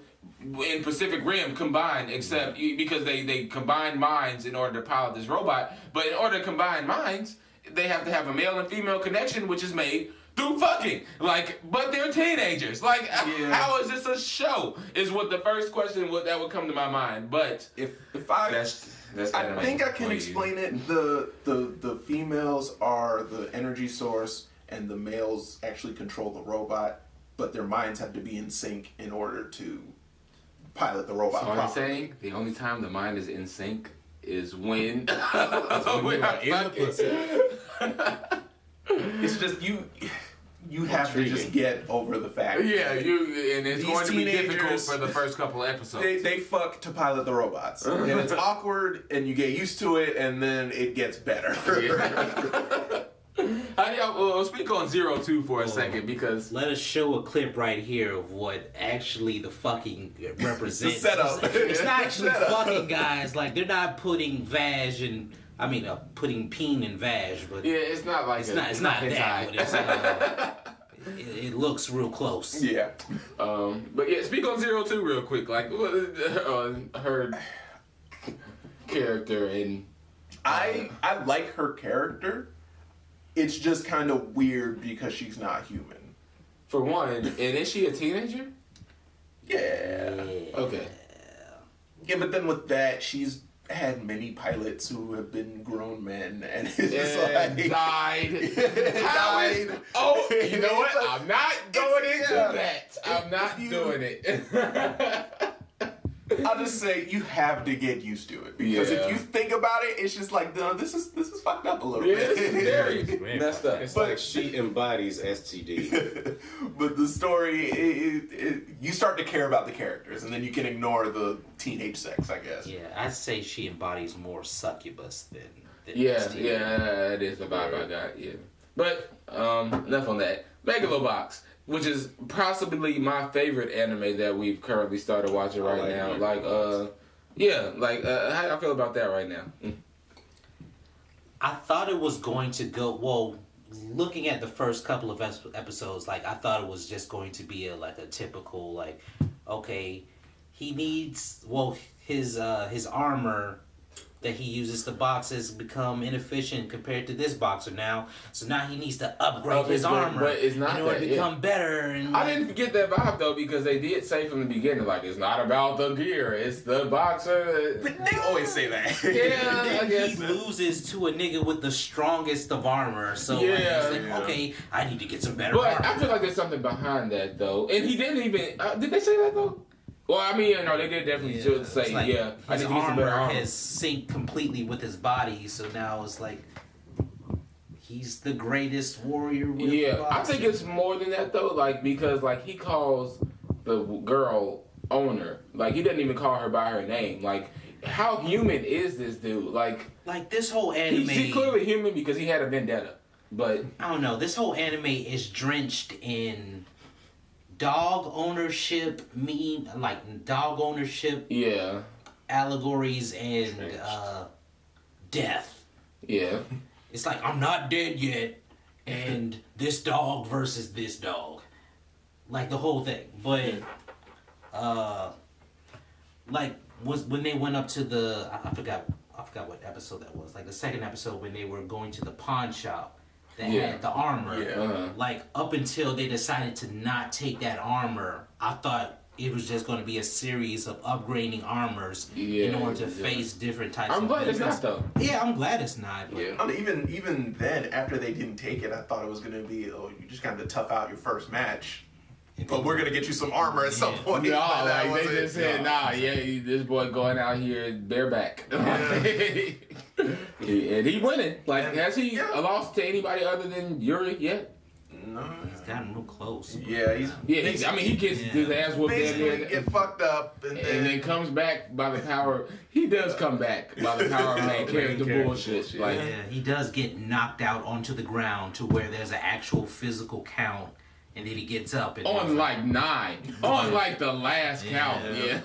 in Pacific Rim combined, except because they combined minds in order to pilot this robot. But in order to combine minds, they have to have a male and female connection, which is made through fucking. Like, but they're teenagers. Like, how is this a show? Is what the first question that would come to my mind. But if I that's I think I can explain it. The females are the energy source, and the males actually control the robot, but their minds have to be in sync in order to pilot the robot. So I'm saying the only time the mind is in sync is when it's just you have to just get over the fact. Yeah, and it's these going to be difficult teenagers, for the first couple episodes. They fuck to pilot the robots, and it's awkward, and you get used to it, and then it gets better. We'll speak on 02 for a second because let us show a clip right here of what actually the fucking represents. The setup. It's not actually fucking, guys. Like, they're not putting putting peen in vag, but yeah, it's not like it's not that. But it's, it looks real close. Yeah. But yeah, speak on 02 real quick. Like her character and I like her character. It's just kind of weird because she's not human. For one, and is she a teenager? Yeah. Okay. Yeah, but then with that, she's had many pilots who have been grown men, and it's just like died. Oh, you know what? I'm not going into that. I'm not doing it. I'll just say you have to get used to it because if you think about it, it's just like, no, this is fucked up a little bit. This is very messed up. It's like she embodies STD. But the story, you start to care about the characters, and then you can ignore the teenage sex, I guess. Yeah, I'd say she embodies more succubus than STD. Yeah, that is the vibe I got. Yeah, but enough on that. Megalo Box, which is possibly my favorite anime that we've currently started watching right now. How do I feel about that right now? I thought it was going to go, well, looking at the first couple of episodes, like I thought it was just going to be a typical like, okay, he needs his armor that he uses to box has become inefficient compared to this boxer now. So now he needs to upgrade his armor but it's not in order to become better. And I didn't get that vibe though because they did say from the beginning like it's not about the gear, it's the boxer. But they always say that. Yeah, I guess. He loses to a nigga with the strongest of armor. So like, he's like, okay, I need to get some better But armor. I feel like there's something behind that though, and he didn't even. Did they say that though? Well, I mean, no, they did definitely should say, like I his need to get some better armor armor. has synced completely with his body, so now it's like he's the greatest warrior. With Yeah, I think it's more than that though, like because like he calls the girl owner, like he doesn't even call her by her name. Like, how human is this dude? Like this whole anime. He's clearly human because he had a vendetta, but I don't know. This whole anime is drenched in dog ownership yeah, allegories and death. Yeah. It's like, I'm not dead yet, and this dog versus this dog. Like the whole thing. But like when they went up to the I forgot what episode that was. Like the second episode when they were going to the pawn shop that had the armor. Yeah. Like up until they decided to not take that armor, I thought it was just going to be a series of upgrading armors in order to face different types I'm of glad it's villains. not though. Yeah, I'm glad it's not. But I mean, even then, after they didn't take it, I thought it was going to be, you just got to tough out your first match. But we're going to get you some armor at some point. No, But that like they wasn't- just said, this boy going out here bareback. and he winning. Like, has he lost to anybody other than Yuri yet? No. He's gotten real close. Yeah, he gets his ass whooped basically and get fucked up. And then comes back by the power. He does come back by the power of main character bullshit. Like, Yeah, he does get knocked out onto the ground to where there's an actual physical count, and then he gets up. And on like 9. On like the last count. Yeah.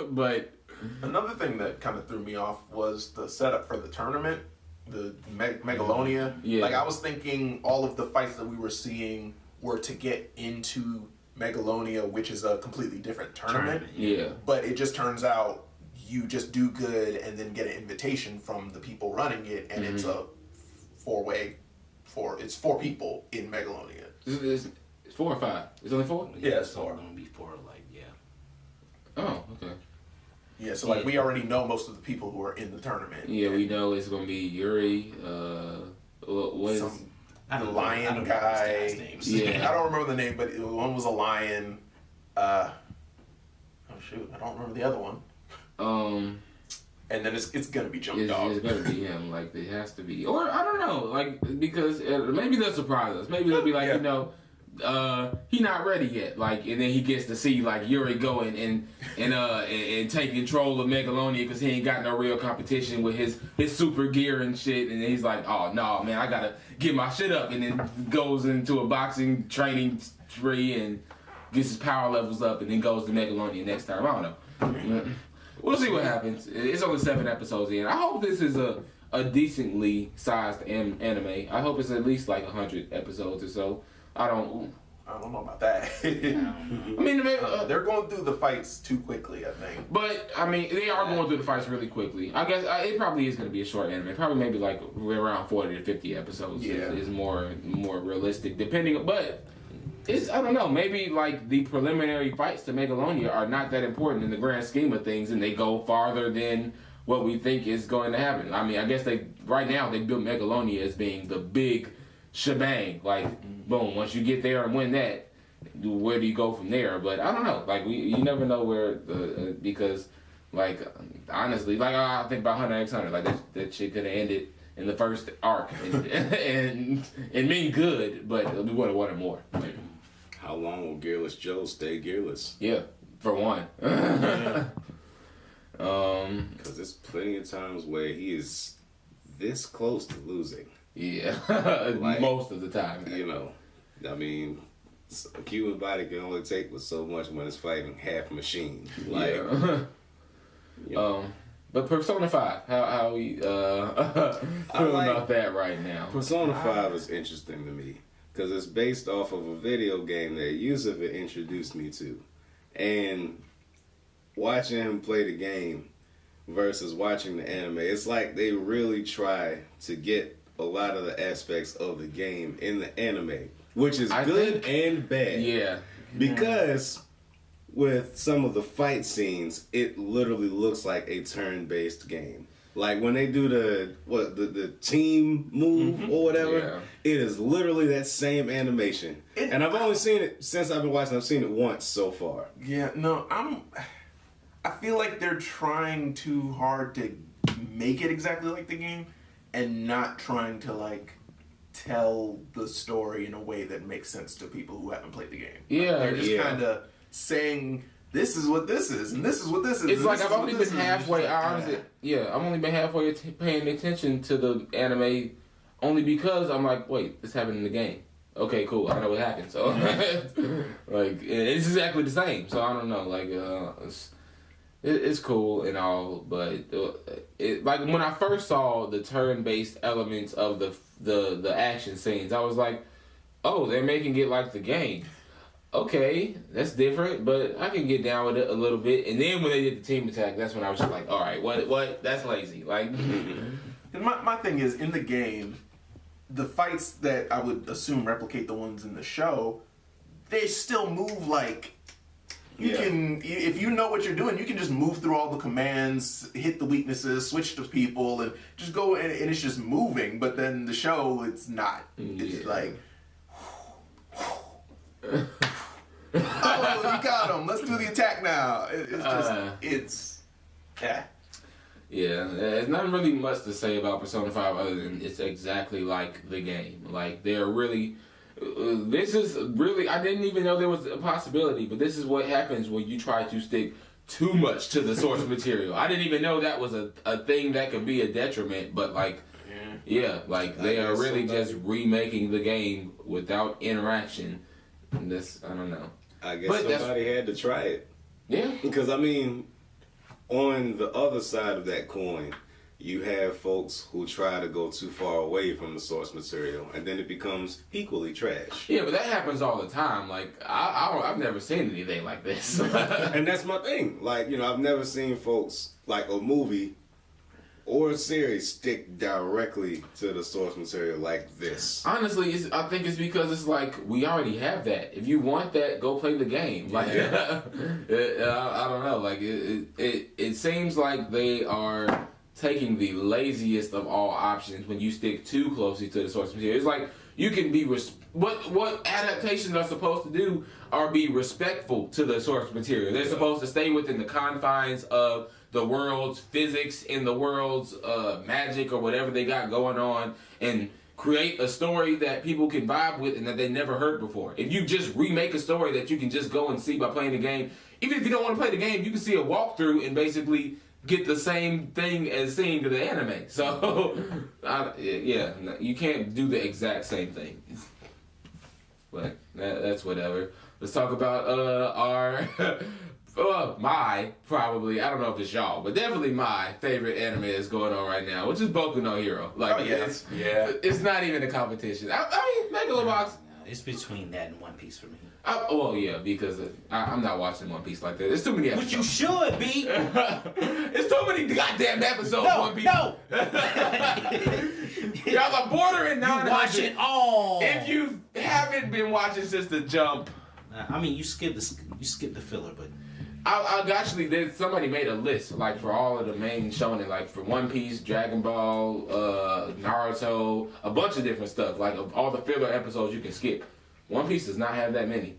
But another thing that kind of threw me off was the setup for the tournament. The Megalonia. Yeah. Like, I was thinking all of the fights that we were seeing were to get into Megalonia, which is a completely different tournament. yeah. But it just turns out you just do good and then get an invitation from the people running it, and it's a it's 4 people in Megalonia. It's 4 or 5. It's only 4? Yeah, it's so 4. long before, like, yeah. Oh, okay. Yeah, so like we already know most of the people who are in the tournament. Yeah, we know it's gonna be Yuri. What is? The lion guy. Yeah. I don't remember the name, but one was a lion. Oh shoot, I don't remember the other one. And then it's gonna be Jump Dog. It's gonna be him. Like it has to be, or I don't know. Like because maybe they'll surprise us. Maybe they'll be like, he not ready yet. Like, and then he gets to see like Yuri go and take control of Megalonia because he ain't got no real competition with his super gear and shit. And then he's like, oh no, man, I gotta get my shit up. And then goes into a boxing training tree and gets his power levels up, and then goes to Megalonia next time. I don't know. We'll see what happens. It's only 7 episodes in. I hope this is a decently sized anime. I hope it's at least like 100 episodes or so. I don't know about that. I mean, they're going through the fights too quickly, I think. But I mean, they are going through the fights really quickly. I guess it probably is going to be a short anime. Probably maybe like around 40 to 50 episodes is more realistic, depending. But I don't know. Maybe like the preliminary fights to Megalonia are not that important in the grand scheme of things, and they go farther than what we think is going to happen. I mean, I guess right now they built Megalonia as being the big shebang. Like, boom, once you get there and win that, where do you go from there? But I don't know. Like, you never know where because, like, honestly, like I think about Hunter x Hunter, like that shit could have ended in the first arc and mean good, but we would have wanted more. Like, how long will Gearless Joe stay gearless? Yeah, for one. Because there's plenty of times where he is this close to losing. Yeah, like, most of the time. You know, I mean, a human body can only take with so much when it's fighting half machine. Like, yeah. But Persona 5, how we feeling about that right now? Persona 5 is interesting to me because it's based off of a video game that Yusuf had introduced me to. And watching him play the game versus watching the anime, it's like they really try to get a lot of the aspects of the game in the anime, which is good and bad. Yeah. Because with some of the fight scenes, it literally looks like a turn-based game. Like when they do the team move or whatever, it is literally that same animation. And I've only seen it since I've been watching. I've seen it once so far. Yeah, no, I feel like they're trying too hard to make it exactly like the game, and not trying to like tell the story in a way that makes sense to people who haven't played the game. Yeah, they're just kind of saying this is what this is, and this is what this is. It's like I've only been halfway. I've only been halfway paying attention to the anime, only because I'm like, wait, this happened in the game. Okay, cool. I know what happened. So, like, it's exactly the same. So I don't know. Like, it's cool and all, but like when I first saw the turn-based elements of the action scenes, I was like, oh, they're making it like the game. Okay, that's different, but I can get down with it a little bit. And then when they did the team attack, that's when I was just like, all right, what? That's lazy. Like, my thing is, in the game, the fights that I would assume replicate the ones in the show, they still move like you can. If you know what you're doing, you can just move through all the commands, hit the weaknesses, switch to people, and just go. And it's just moving. But then the show, it's not. It's just like. Oh, you got him. Let's do the attack now. Yeah, there's not really much to say about Persona 5 other than it's exactly like the game. Like, they're really... this is really... I didn't even know there was a possibility, but this is what happens when you try to stick too much to the source material. I didn't even know that was a thing that could be a detriment, but like... Yeah, like, they are really just remaking the game without interaction. And this, I don't know. I guess somebody had to try it. Yeah. Because, I mean... On the other side of that coin, you have folks who try to go too far away from the source material, and then it becomes equally trash. Yeah, but that happens all the time. Like, I've never seen anything like this. And that's my thing. Like, you know, I've never seen folks, like a movie or a series, stick directly to the source material like this. Honestly, I think it's because it's like, we already have that. If you want that, go play the game. Like, I don't know. Like, it seems like they are taking the laziest of all options when you stick too closely to the source material. It's like, you can be... What adaptations are supposed to do are be respectful to the source material. They're supposed to stay within the confines of the world's physics, in the world's magic or whatever they got going on, and create a story that people can vibe with and that they never heard before. If you just remake a story that you can just go and see by playing the game, even if you don't want to play the game, you can see a walkthrough and basically get the same thing as seeing the anime. So, you can't do the exact same thing. But that's whatever. Let's talk about our... my, probably, I don't know if it's y'all, but definitely my favorite anime is going on right now, which is Boku No Hero. Like, it's not even a competition. I mean, Megalo Box. No, it's between that and One Piece for me. Well, yeah, because I'm not watching One Piece like that. There's too many episodes. But you should be. There's too many goddamn episodes of One Piece. No. Y'all are bordering 900. Watch it all. If you haven't been watching since the jump. I mean, you skip the filler, but... Actually, somebody made a list, like, for all of the main shonen, like, for One Piece, Dragon Ball, Naruto, a bunch of different stuff, like, of all the filler episodes you can skip. One Piece does not have that many.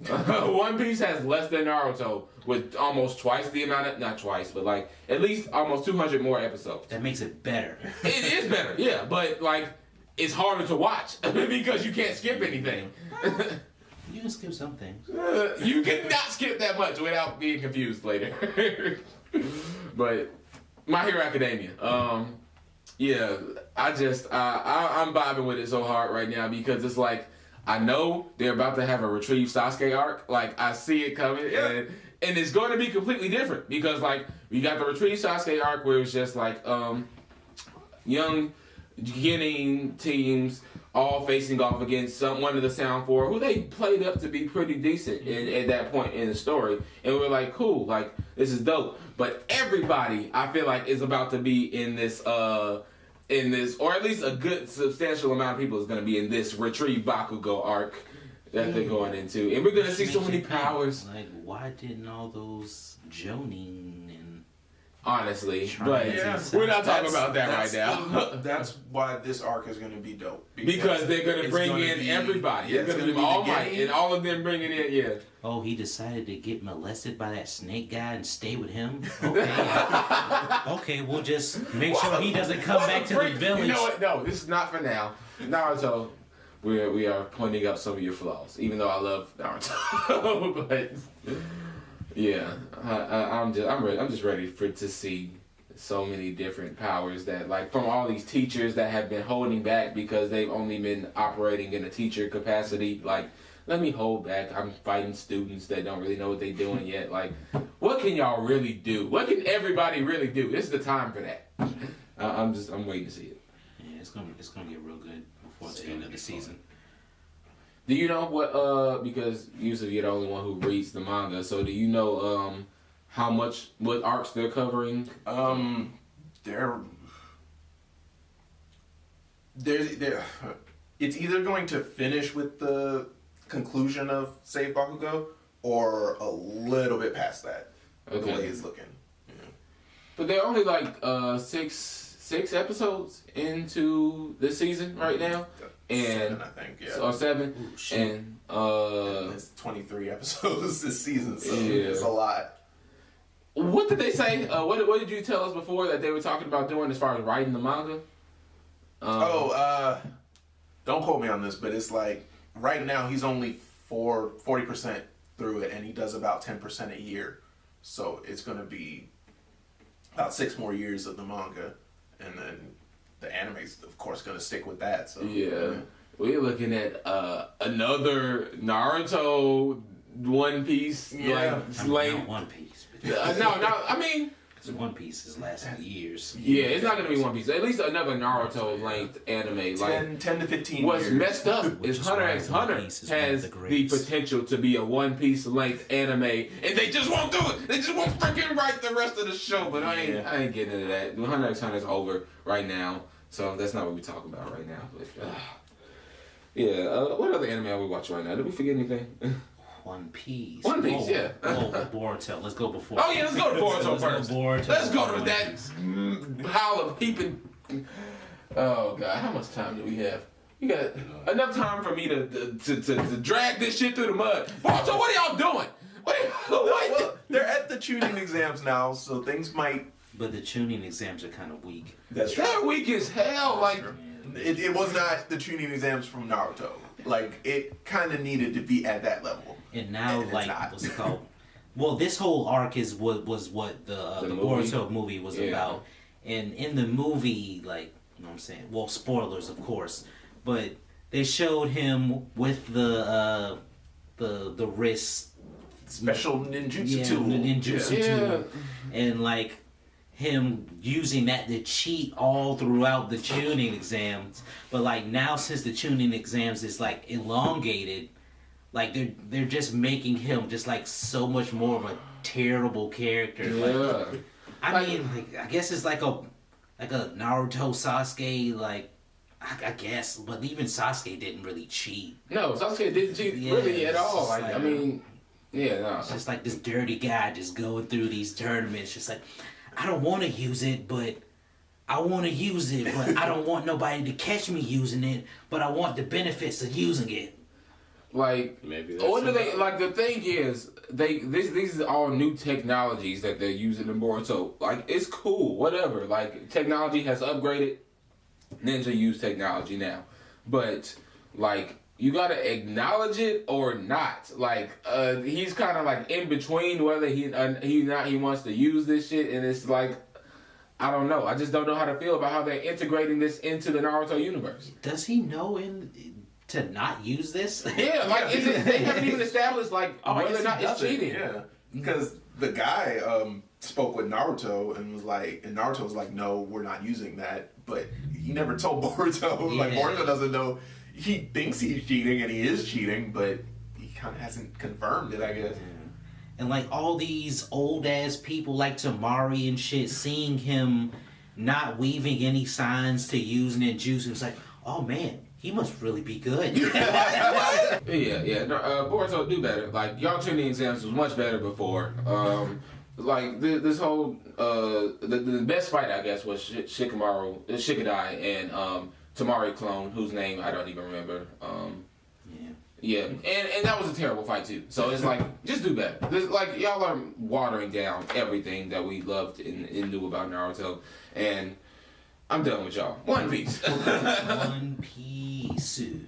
One Piece has less than Naruto, with almost twice the amount of, not twice, but, like, at least almost 200 more episodes. That makes it better. It is better, yeah, but, like, it's harder to watch, because you can't skip anything. You can skip some things. You cannot skip that much without being confused later. But My Hero Academia. I'm vibing with it so hard right now because it's like, I know they're about to have a Retrieve Sasuke arc. Like, I see it coming, and and it's going to be completely different because like we got the Retrieve Sasuke arc where it's just like young beginning teams all facing off against one of the Sound Four who they played up to be pretty decent at that point in the story, and we're like, cool, like this is dope. But everybody, I feel like, is about to be in this, or at least a good substantial amount of people is going to be in this Retrieve Bakugo arc that they're going into, and we're going to see so many powers. Like, why didn't all those Jonin and honestly, but we're not talking about that right now. That's why this arc is going to be dope. Because they're going to bring in everybody. Yeah, it's going to be All Might and all of them bringing in, Oh, he decided to get molested by that snake guy and stay with him? Okay. Okay, we'll just make sure he doesn't come back to the village. You know what? No, this is not for now. Naruto, we are pointing up some of your flaws, even though I love Naruto. But yeah, I'm just ready to see so many different powers that, like, from all these teachers that have been holding back because they've only been operating in a teacher capacity. Like, let me hold back. I'm fighting students that don't really know what they're doing yet. Like, what can y'all really do? What can everybody really do? This is the time for that. I'm waiting to see it. Yeah, it's gonna get real good before the end of the season. Do you know what, because usually you're the only one who reads the manga, so do you know what arcs they're covering? They're it's either going to finish with the conclusion of Save Bakugo or a little bit past that. Okay. The way it's looking. Yeah. But they're only like six episodes into the season right now. And 7, I think, yeah. Or 7. Ooh, and it's 23 episodes this season, so yeah. it's a lot. What did they say? What did you tell us before that they were talking about doing as far as writing the manga? Don't quote me on this, but it's like right now he's only 40% through it, and he does about 10% a year. So it's going to be about 6 more years of the manga, and then the anime's of course going to stick with that. So yeah. We're looking at another Naruto One Piece Not One Piece. no, I mean, One Piece has lasted years. Yeah, it's not gonna be One Piece. At least another Naruto length anime. 10 to 15 what's years. messed up is Hunter x Hunter has the potential to be a One Piece length anime, and they just won't do it. They just won't freaking write the rest of the show. But I ain't getting into that. Hunter x Hunter's over right now, so that's not what we're talking about right now. But, what other anime are we watching right now? Did we forget anything? One Piece. Yeah. Boruto. Let's go before. Oh yeah, let's go to Boruto first. Let's go to that Piece. pile of heaping. Oh god, how much time do we have? You got enough time for me to drag this shit through the mud. Boruto, what are y'all doing? Well, they're at the tuning exams now, so things might. But the tuning exams are kind of weak. That's true. They're weak as hell. Like It was not the tuning exams from Naruto. Like, it kind of needed to be at that level. And now, it's like, not. what's it called? Well, this whole arc was what the Boruto movie was about. And in the movie, like, you know what I'm saying? Well, spoilers, of course. But they showed him with the wrist. Special ninjutsu tool. The ninjutsu tool. And, like, him using that to cheat all throughout the tuning exams, but like now since the tuning exams is like elongated, like they're just making him just like so much more of a terrible character. Like, I mean, like, I guess it's like a Naruto Sasuke, like I guess, but even Sasuke didn't really cheat. no, Sasuke didn't cheat really at all. Like I mean, no. It's just like this dirty guy just going through these tournaments, just like, I don't want to use it, but I want to use it, but I don't want nobody to catch me using it, but I want the benefits of using it. Like, maybe that's what do they like? The thing is, these are all new technologies that they're using in Boruto. Like, it's cool, whatever. Like, technology has upgraded. Ninja use technology now, but like, you gotta acknowledge it or not. Like, he's kind of like in between whether he wants to use this shit, and it's like, I don't know. I just don't know how to feel about how they're integrating this into the Naruto universe. Does he know to not use this? Yeah, like they haven't even established like whether or not it's cheating. Yeah, because the guy spoke with Naruto and Naruto was like, no, we're not using that. But he never told Boruto. Like, Boruto doesn't know. He thinks he's cheating and he is cheating, but he kind of hasn't confirmed it, I guess. And like all these old ass people like Tamari and shit, seeing him not weaving any signs to use ninjutsu, it's like, oh man, he must really be good. Yeah. Boruto do better. Like, y'all training exams was much better before. Like this whole the best fight, I guess, was Shikadai and Tamari clone, whose name I don't even remember. Yeah, and that was a terrible fight too. So it's like, just do better. Like, y'all are watering down everything that we loved and knew about Naruto, and I'm done with y'all. One Piece. One Piece. You know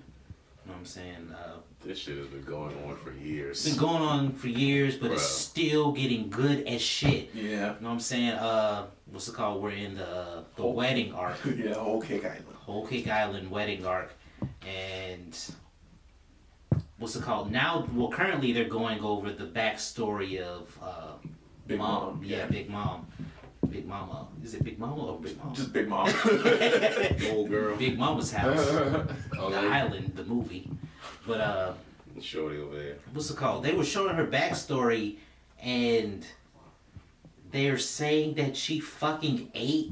what I'm saying? This shit has been going on for years. It's been going on for years, but it's still getting good as shit. Yeah. You know what I'm saying? What's it called? We're in the wedding arc. Yeah, Whole Cake Island. Whole Cake Island wedding arc. And what's it called? Now, well, currently they're going over the backstory of Big Mom. Yeah, Big Mom. Big Mama. Is it Big Mama or Big Mama? Just Big Mom. Old girl. Big Mama's house. The Island, the movie. But Shorty over there. what's it called? They were showing her backstory, and they're saying that she fucking ate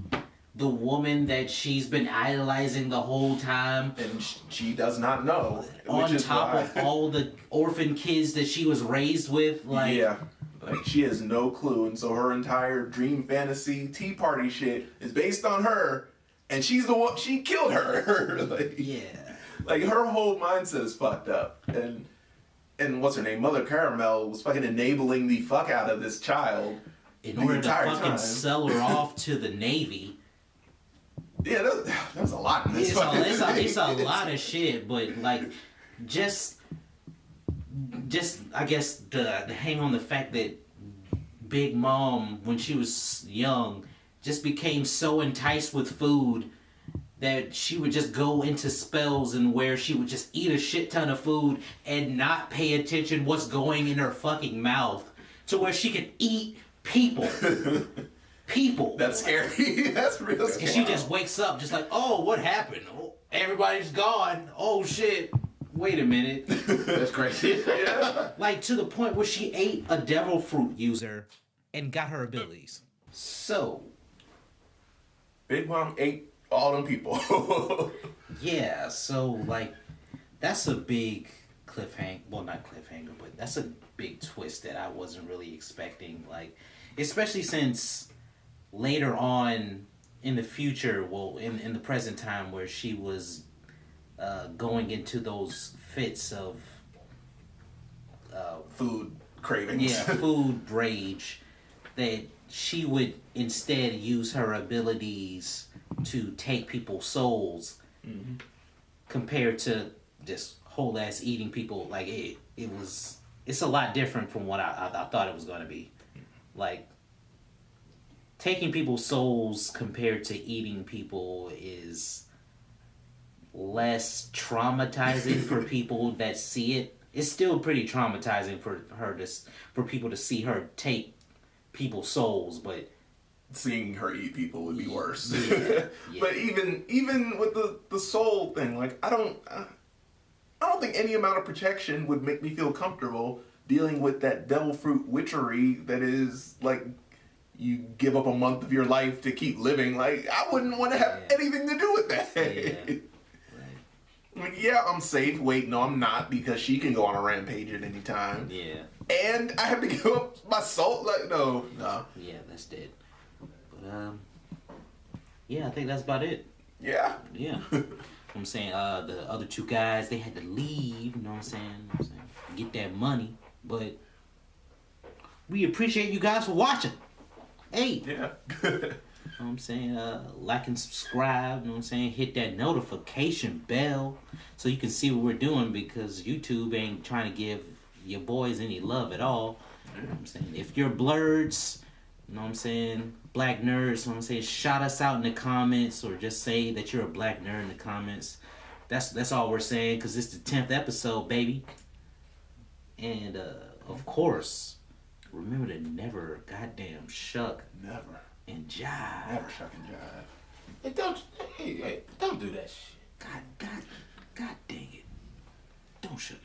the woman that she's been idolizing the whole time. And she does not know. On top of all the orphan kids that she was raised with. Like, yeah. Like, she has no clue. And so her entire dream fantasy tea party shit is based on her. And she's the one, she killed her. Like, yeah. Like, her whole mindset is fucked up. And what's her name? Mother Caramel was fucking enabling the fuck out of this child. In order to fucking sell her off to the Navy. Yeah, that was a lot in this fucking thing. It's a lot of shit, but like, just I guess to hang on the fact that Big Mom, when she was young, just became so enticed with food that she would just go into spells and where she would just eat a shit ton of food and not pay attention what's going in her fucking mouth, to where she could eat people. People. That's scary. That's real scary. And she just wakes up just like, oh, what happened? Oh, everybody's gone. Oh, shit. Wait a minute. That's crazy. Yeah. Like, to the point where she ate a devil fruit user and got her abilities. So. Big Mom ate all them people. Yeah, so, like, that's a big cliffhanger. Well, not cliffhanger, but that's a big twist that I wasn't really expecting. Like, especially since later on in the future, well, in the present time, where she was going into those fits of Food cravings. yeah, food rage, that she would instead use her abilities to take people's souls, compared to just whole ass eating people. Like, it's a lot different from what I thought it was going to be. Like, taking people's souls compared to eating people is less traumatizing for people that see it. It's still pretty traumatizing for people to see her take people's souls, but Seeing her eat people would be worse. Yeah. But even with the soul thing, like, I don't think any amount of protection would make me feel comfortable dealing with that devil fruit witchery that is, like, you give up a month of your life to keep living. Like, I wouldn't want to have anything to do with that. Yeah. Like, yeah, I'm safe. Wait, no, I'm not, because she can go on a rampage at any time. Yeah. And I have to give up my soul? Like, no. Yeah, that's dead. But, yeah, I think that's about it. Yeah. Yeah. I'm saying, the other two guys, they had to leave, you know what I'm saying? Get that money. But we appreciate you guys for watching. Hey. Yeah. You know what I'm saying? Like and subscribe, you know what I'm saying? Hit that notification bell so you can see what we're doing, because YouTube ain't trying to give your boys any love at all. You know what I'm saying? If you're blurs, you know what I'm saying? Black nerds, you know what I'm saying? Shout us out in the comments, or just say that you're a black nerd in the comments. That's all we're saying, because it's the 10th episode, baby. And, of course, remember to never goddamn shuck Never. and jive. Never shuck and jive. Hey, don't do that shit. God dang it. Don't shuck